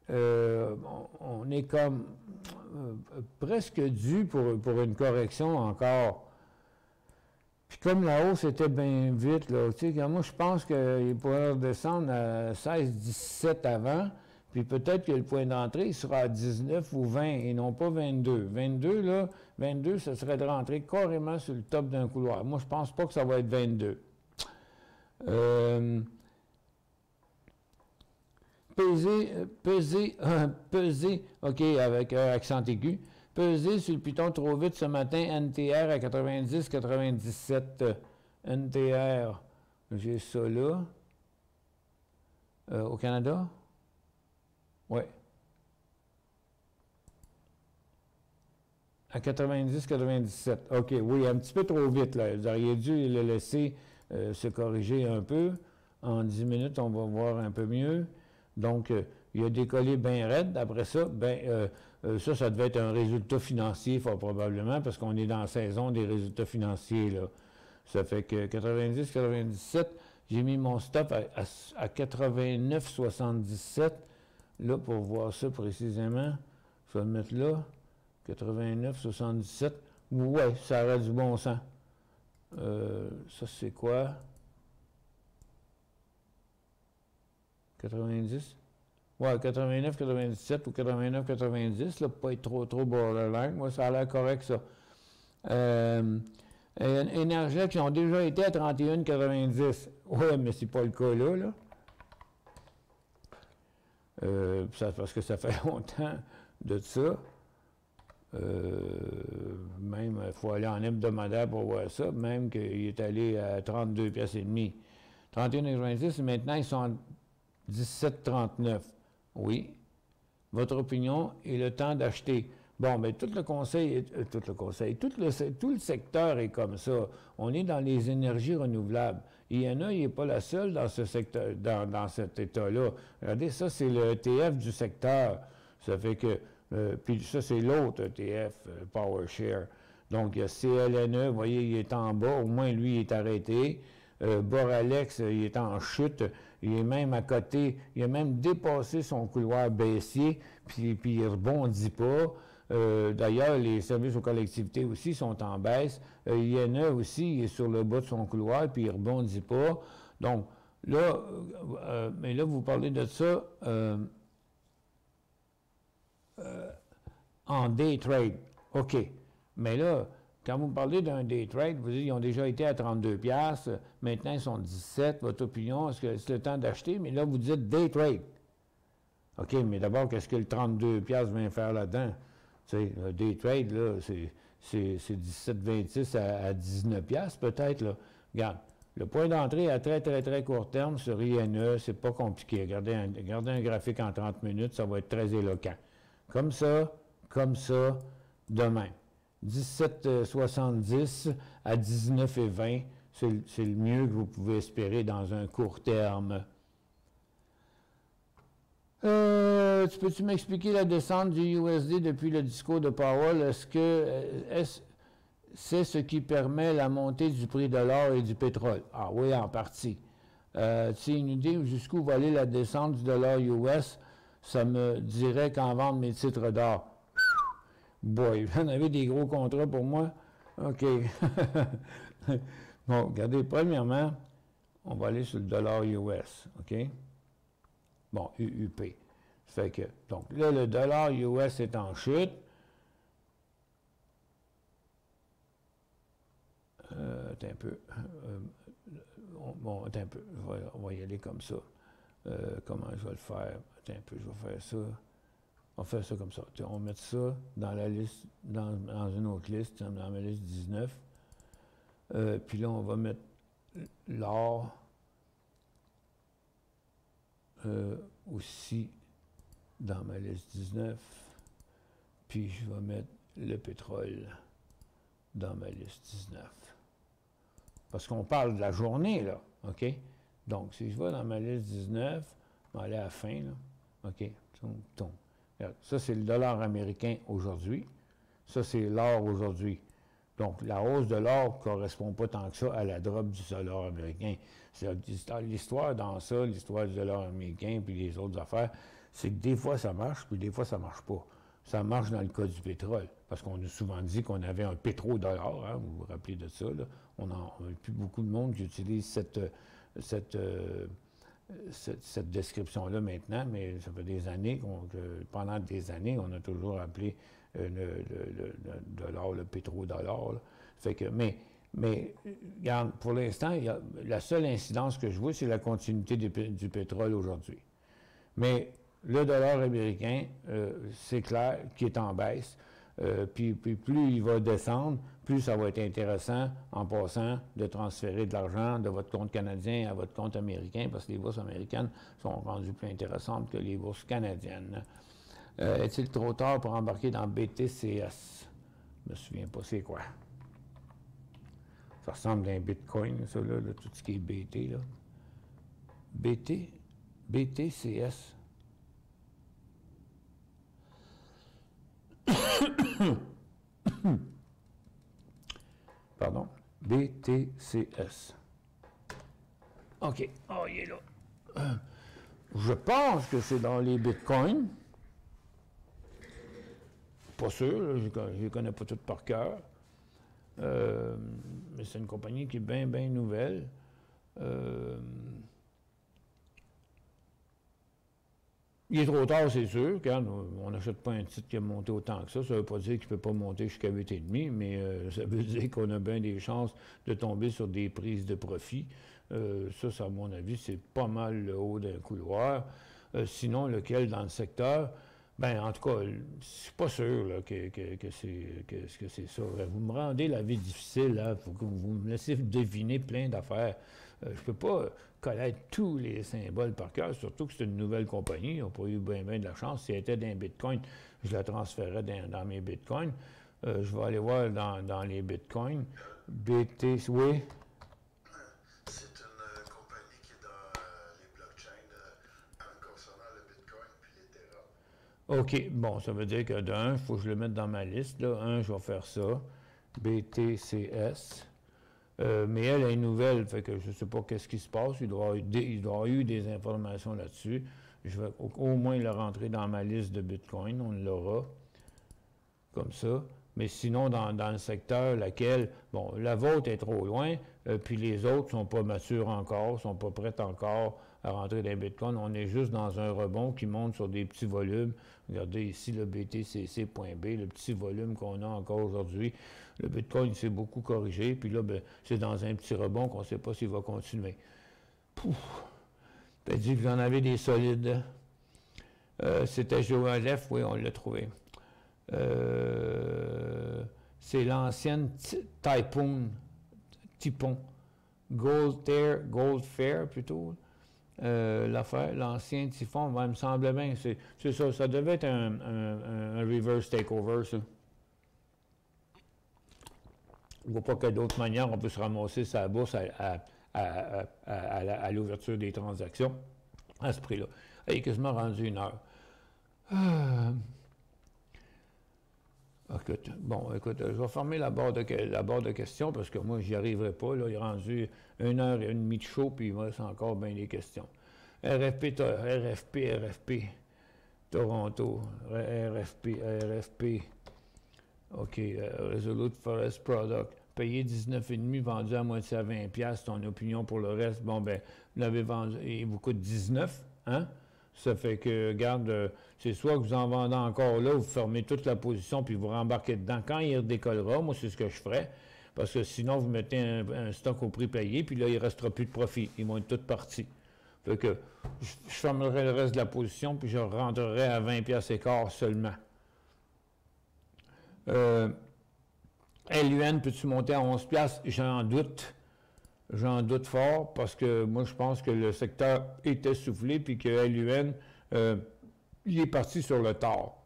on est comme presque dû pour une correction encore. Puis comme la hausse était bien vite, là, tu sais, moi je pense qu'il pourrait redescendre à 16-17 avant, puis peut-être que le point d'entrée sera à 19 ou 20 et non pas 22. 22, ça serait de rentrer carrément sur le top d'un couloir. Moi, je pense pas que ça va être 22. Peser, OK, avec accent aigu. Peser sur le piton trop vite ce matin, NTR à 90-97. NTR, j'ai ça là. Au Canada? Oui. À 90-97. OK, oui, un petit peu trop vite, là. Vous auriez dû le laisser se corriger un peu. En 10 minutes, on va voir un peu mieux. Donc, il a décollé bien raide. Après ça, ça devait être un résultat financier, fort probablement, parce qu'on est dans la saison des résultats financiers, là. Ça fait que 90-97, j'ai mis mon stop à 89-77, là, pour voir ça précisément. Je vais le mettre là. 89-77. Ouais, ça aurait du bon sens. Ça, c'est quoi? 90? Ouais, 89-97 ou 89-90, là, pas être trop borderline. Moi, ça a l'air correct, ça. Énergie qui ont déjà été à 31,90. Ouais, mais c'est pas le cas là. Parce que ça fait longtemps de ça. Même, il faut aller en hebdomadaire pour voir ça, même qu'il est allé à 32 pièces et demi. 31,90, maintenant, ils sont à 17,39. Oui. Votre opinion et le temps d'acheter. Bon, mais tout le secteur est comme ça. On est dans les énergies renouvelables. Il y en a, il n'est pas la seule dans ce secteur, dans cet état-là. Regardez, ça, c'est le ETF du secteur. Ça fait que, puis ça, c'est l'autre ETF, PowerShare. Donc, il y a CLNE, vous voyez, il est en bas. Au moins, lui, il est arrêté. Boralex, il est en chute. Il est même à côté. Il a même dépassé son couloir baissier, puis il ne rebondit pas. D'ailleurs, les services aux collectivités aussi sont en baisse. INE aussi est sur le bas de son couloir, puis il ne rebondit pas. Donc, là, mais là, vous parlez de ça en day trade. OK. Mais là, quand vous me parlez d'un day trade, vous dites qu'ils ont déjà été à 32$, maintenant ils sont 17$. Votre opinion, est-ce que c'est le temps d'acheter? Mais là, vous dites day trade. OK, mais d'abord, qu'est-ce que le 32$ vient faire là-dedans? Tu sais, le day trade, là, c'est 17,26 à 19$ peut-être, là. Regarde, le point d'entrée à très, très, très court terme sur INE, c'est pas compliqué. Regardez un graphique en 30 minutes, ça va être très éloquent. Comme ça, demain. 17,70 à 19,20, c'est le mieux que vous pouvez espérer dans un court terme. Tu peux-tu m'expliquer la descente du USD depuis le discours de Powell? Est-ce que c'est ce qui permet la montée du prix de l'or et du pétrole? Ah oui, en partie. C'est une idée jusqu'où va aller la descente du dollar US? Ça me dirait qu'en vendre mes titres d'or. Boy, vous en avez des gros contrats pour moi? OK. Bon, regardez, premièrement, on va aller sur le dollar US, OK? Bon, UUP. Fait que, donc, là, le dollar US est en chute. Attends un peu. Bon, attends un peu. On va y aller comme ça. Comment je vais le faire? Attends un peu, je vais faire ça. On va faire ça comme ça. On va mettre ça dans la liste, dans une autre liste, dans ma liste 19. Puis là, on va mettre l'or aussi dans ma liste 19. Puis je vais mettre le pétrole dans ma liste 19. Parce qu'on parle de la journée, là. OK? Donc, si je vais dans ma liste 19, je vais aller à la fin, là. OK? Ça, c'est le dollar américain aujourd'hui. Ça, c'est l'or aujourd'hui. Donc, la hausse de l'or ne correspond pas tant que ça à la drop du dollar américain. L'histoire dans ça, l'histoire du dollar américain puis les autres affaires, c'est que des fois, ça marche, puis des fois, ça ne marche pas. Ça marche dans le cas du pétrole, parce qu'on a souvent dit qu'on avait un pétrodollar, hein, vous vous rappelez de ça, là. On n'a plus beaucoup de monde qui utilise cette description-là maintenant, mais ça fait des années, pendant des années, on a toujours appelé le dollar, le pétrodollar. Là. Fait que, mais regarde, pour l'instant, la seule incidence que je vois, c'est la continuité du pétrole aujourd'hui. Mais le dollar américain, c'est clair qu'il est en baisse. Puis plus il va descendre, plus ça va être intéressant, en passant, de transférer de l'argent de votre compte canadien à votre compte américain, parce que les bourses américaines sont rendues plus intéressantes que les bourses canadiennes. Est-il trop tard pour embarquer dans BTCS? Je me souviens pas c'est quoi. Ça ressemble à un Bitcoin, ça, là, tout ce qui est BT, là. BTCS. Pardon. BTCS. OK. Oh, il est là. Je pense que c'est dans les bitcoins. Pas sûr, je ne les connais pas toutes par cœur. Mais c'est une compagnie qui est bien, bien nouvelle. Il est trop tard, c'est sûr. Regarde, on n'achète pas un titre qui a monté autant que ça. Ça ne veut pas dire qu'il ne peut pas monter jusqu'à 8,5, mais ça veut dire qu'on a bien des chances de tomber sur des prises de profit. Ça, à mon avis, c'est pas mal le haut d'un couloir. Sinon, lequel dans le secteur? Ben, en tout cas, je ne suis pas sûr là, que c'est ça. Vous me rendez la vie difficile, il faut que vous me laissez deviner plein d'affaires. Je ne peux pas connaître tous les symboles par cœur, surtout que c'est une nouvelle compagnie. Ils n'ont pas eu bien de la chance. Si elle était dans Bitcoin, je la transférais dans mes Bitcoins. Je vais aller voir dans les Bitcoins. BT, oui. C'est une compagnie qui est dans les blockchains concernant le Bitcoin puis l'Ethereum. OK. Bon, ça veut dire que d'un, il faut que je le mette dans ma liste. Là. Je vais faire ça. BTCS. Mais elle est nouvelle, fait que je ne sais pas qu'est-ce qui se passe. Il doit y avoir eu des informations là-dessus. Je vais au moins le rentrer dans ma liste de Bitcoin. On l'aura. comme ça. Mais sinon, dans le secteur, laquelle, bon, la vôtre est trop loin, puis les autres ne sont pas matures encore, ne sont pas prêtes encore à rentrer dans les Bitcoin. On est juste dans un rebond qui monte sur des petits volumes. Regardez ici le BTCC.B, le petit volume qu'on a encore aujourd'hui. Le Bitcoin s'est beaucoup corrigé, puis là, ben, c'est dans un petit rebond qu'on ne sait pas s'il va continuer. Pouf! T'as dit que vous en avez des solides. C'était Joël F, oui, on l'a trouvé. C'est l'ancienne Typon, Gold Fair plutôt, l'affaire, l'ancien Typhon, il me semblait bien, c'est ça, ça devait être un reverse takeover, ça. Je ne vois pas quelle d'autre manière on peut se ramasser sa bourse à l'ouverture des transactions à ce prix-là. Il est quasiment rendu 1 heure. Écoute, je vais fermer la barre de questions parce que moi, j'y arriverai pas. Là, il est rendu 1h30 de show, puis il me reste encore bien des questions. RFP, Toronto, RFP. OK, Resolute Forest Product. Payé 19,5, vendu à moitié à 20$. Ton opinion pour le reste? Bon, ben, vous l'avez vendu, il vous coûte 19, hein? Ça fait que, regarde, c'est soit que vous en vendez encore là, vous fermez toute la position, puis vous rembarquez dedans. Quand il redécollera, moi, c'est ce que je ferais, parce que sinon, vous mettez un stock au prix payé, puis là, il ne restera plus de profit. Ils vont être tous partis. Fait que je fermerai le reste de la position, puis je rentrerai à 20$ écart seulement. LUN, peux-tu monter à 11$? J'en doute fort parce que moi, je pense que le secteur est essoufflé puis que LUN, il est parti sur le tard.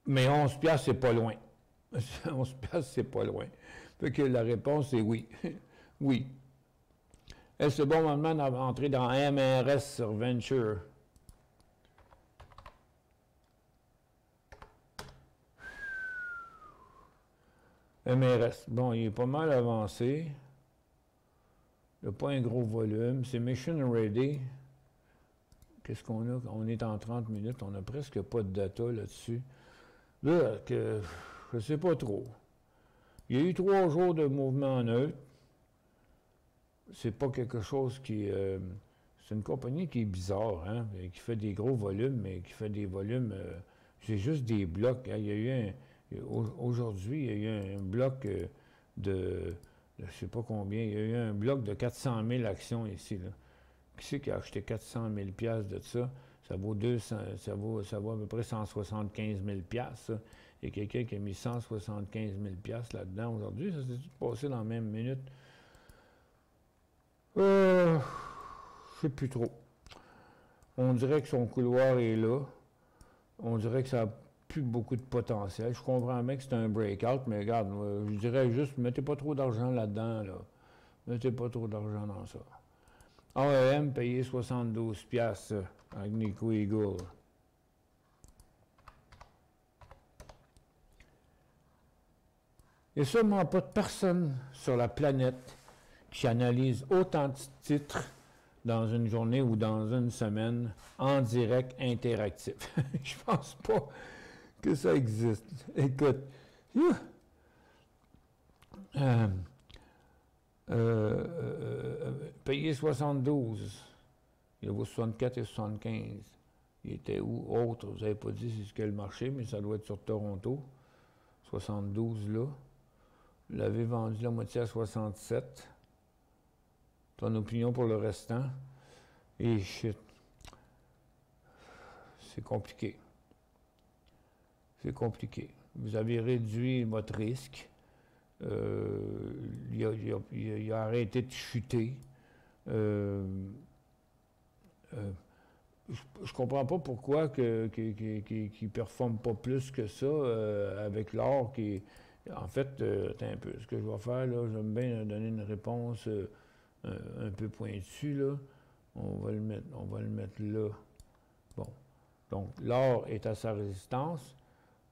Mais 11$, c'est pas loin. 11$, c'est pas loin. Fait que la réponse est oui. Oui. Est-ce le bon moment d'entrer dans MRS sur Venture? MRS. Bon, il est pas mal avancé. Il n'a pas un gros volume. C'est Mission Ready. Qu'est-ce qu'on a? On est en 30 minutes. On n'a presque pas de data là-dessus. Là, je ne sais pas trop. Il y a eu 3 jours de mouvement neutre. C'est pas quelque chose qui... c'est une compagnie qui est bizarre, hein? Qui fait des gros volumes, mais qui fait des volumes... c'est juste des blocs. Hein? Il y a eu aujourd'hui, il y a eu un bloc de... je ne sais pas combien. Il y a eu un bloc de 400 000 actions ici, là. Qui c'est qui a acheté 400 000 $ de ça? Ça vaut à peu près 175 000 $, ça. Il y a quelqu'un qui a mis 175 000 $ là-dedans aujourd'hui. Ça s'est tout passé dans la même minute. Je ne sais plus trop. On dirait que son couloir est là. On dirait que ça n'a plus beaucoup de potentiel. Je comprends bien que c'est un breakout, mais regarde, je dirais juste, mettez pas trop d'argent là-dedans, là. Mettez pas trop d'argent dans ça. AEM payé 72 $, Agnico Eagle. Il n'y a sûrement pas de personne sur la planète qui analyse autant de titres dans une journée ou dans une semaine en direct interactif. Je pense pas que ça existe. Écoute, payé 72, il vaut 64 et 75. Il était où? Autre, vous n'avez pas dit c'est ce qu'est le marché, mais ça doit être sur Toronto. 72 là. Vous l'avez vendu la moitié à 67. Ton opinion pour le restant? Et shit. C'est compliqué. C'est compliqué. Vous avez réduit votre risque. Il a arrêté de chuter. Je comprends pas pourquoi qu'il ne performe pas plus que ça avec l'or qui... En fait, attends un peu. Ce que je vais faire, là, j'aime bien donner une réponse un peu pointue, là. On va le mettre là. Bon. Donc, l'or est à sa résistance.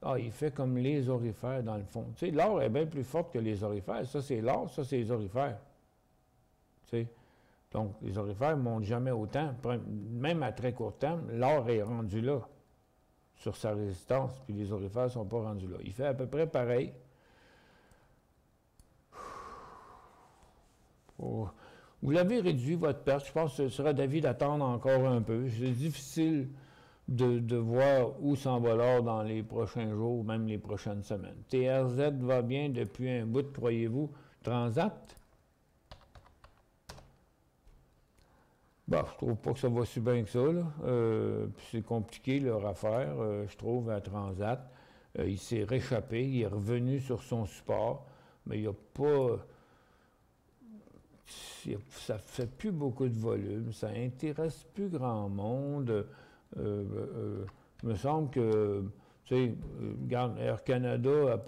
Ah, il fait comme les orifères, dans le fond. Tu sais, l'or est bien plus forte que les orifères. Ça, c'est l'or, ça, c'est les orifères. Tu sais. Donc, les orifères ne montent jamais autant. Même à très court terme, l'or est rendu là. sur sa résistance, puis les aurifères ne sont pas rendus là. Il fait à peu près pareil. Oh. Vous l'avez réduit, votre perte. Je pense que ce sera d'avis d'attendre encore un peu. C'est difficile de voir où s'en va l'or dans les prochains jours, ou même les prochaines semaines. TRZ va bien depuis un bout, croyez-vous. Transat? Bon, je trouve pas que ça va si bien que ça, là. C'est compliqué leur affaire, je trouve, à Transat. Il s'est réchappé, il est revenu sur son support, mais il n'y a pas... Ça fait plus beaucoup de volume, ça intéresse plus grand monde. Il me semble que, tu sais, regarde, Air Canada,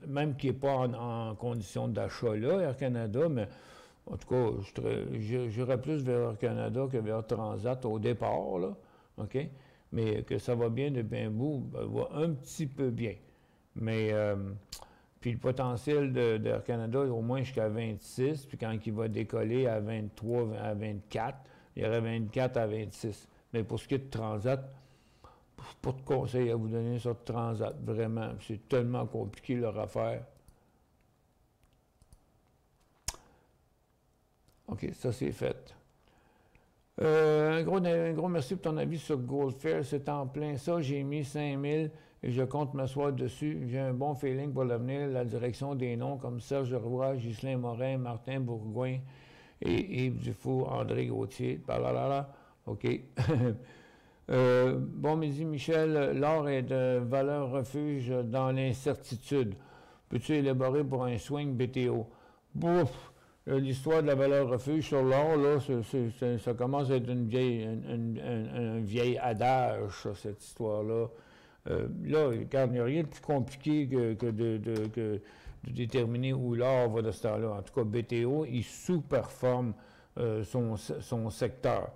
même qui n'est pas en condition d'achat là, Air Canada, mais en tout cas, j'irais plus vers Air Canada que vers Transat au départ, là, OK? Mais que ça va bien de bien bout, va un petit peu bien. Mais, puis le potentiel d'Air Canada, au moins jusqu'à 26, puis quand il va décoller à 23, à 24, il y aurait 24 à 26. Mais pour ce qui est de Transat, pas de conseil à vous donner sur Transat, vraiment. C'est tellement compliqué leur affaire. OK, ça c'est fait. Un gros merci pour ton avis sur Goldfair. C'est en plein ça. J'ai mis 5000 et je compte m'asseoir dessus. J'ai un bon feeling pour l'avenir. La direction des noms comme Serge Roy, Ghislain Morin, Martin Bourgoin et Yves Dufour, André Gauthier. OK. Bon midi, Michel. L'or est de valeur refuge dans l'incertitude. Peux-tu élaborer pour un swing BTO? Bouf! L'histoire de la valeur refuge sur l'or, là, ça commence à être un vieil adage, ça, cette histoire-là. Là, regarde, il n'y a rien de plus compliqué que de déterminer où l'or va de ce temps-là. En tout cas, BTO, il sous-performe son secteur.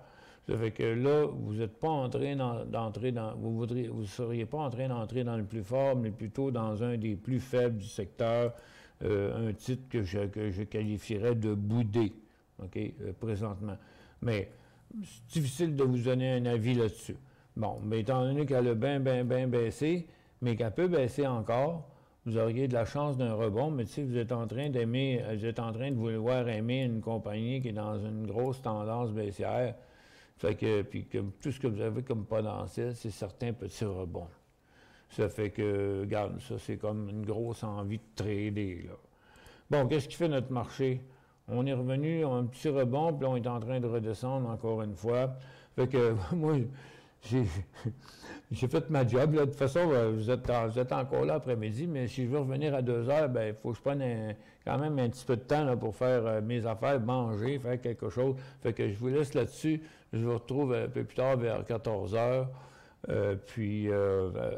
Ça fait que là, vous n'êtes pas en train d'entrer dans... Vous ne seriez pas en train d'entrer dans le plus fort, mais plutôt dans un des plus faibles du secteur. Un titre que je qualifierais de boudé, OK, présentement. Mais c'est difficile de vous donner un avis là-dessus. Bon, mais étant donné qu'elle a bien baissé, mais qu'elle peut baisser encore, vous auriez de la chance d'un rebond, mais si vous êtes en train d'aimer, vous êtes en train de vouloir aimer une compagnie qui est dans une grosse tendance baissière, fait que, puis que tout ce que vous avez comme potentiel, c'est certains petits rebonds. Ça fait que, regarde, ça, c'est comme une grosse envie de trader, là. Bon, qu'est-ce qui fait notre marché? On est revenu, on a un petit rebond, puis là, on est en train de redescendre encore une fois. Fait que, moi, j'ai fait ma job, là. De toute façon, vous êtes encore là après-midi, mais si je veux revenir à 2 heures, bien, il faut que je prenne quand même un petit peu de temps, là, pour faire mes affaires, manger, faire quelque chose. Fait que je vous laisse là-dessus. Je vous retrouve un peu plus tard, vers 14 heures. Puis,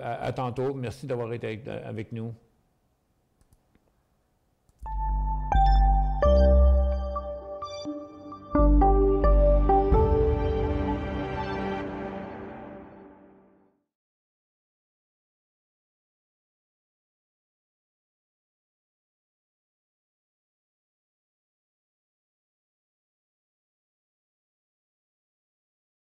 à tantôt. Merci d'avoir été avec nous.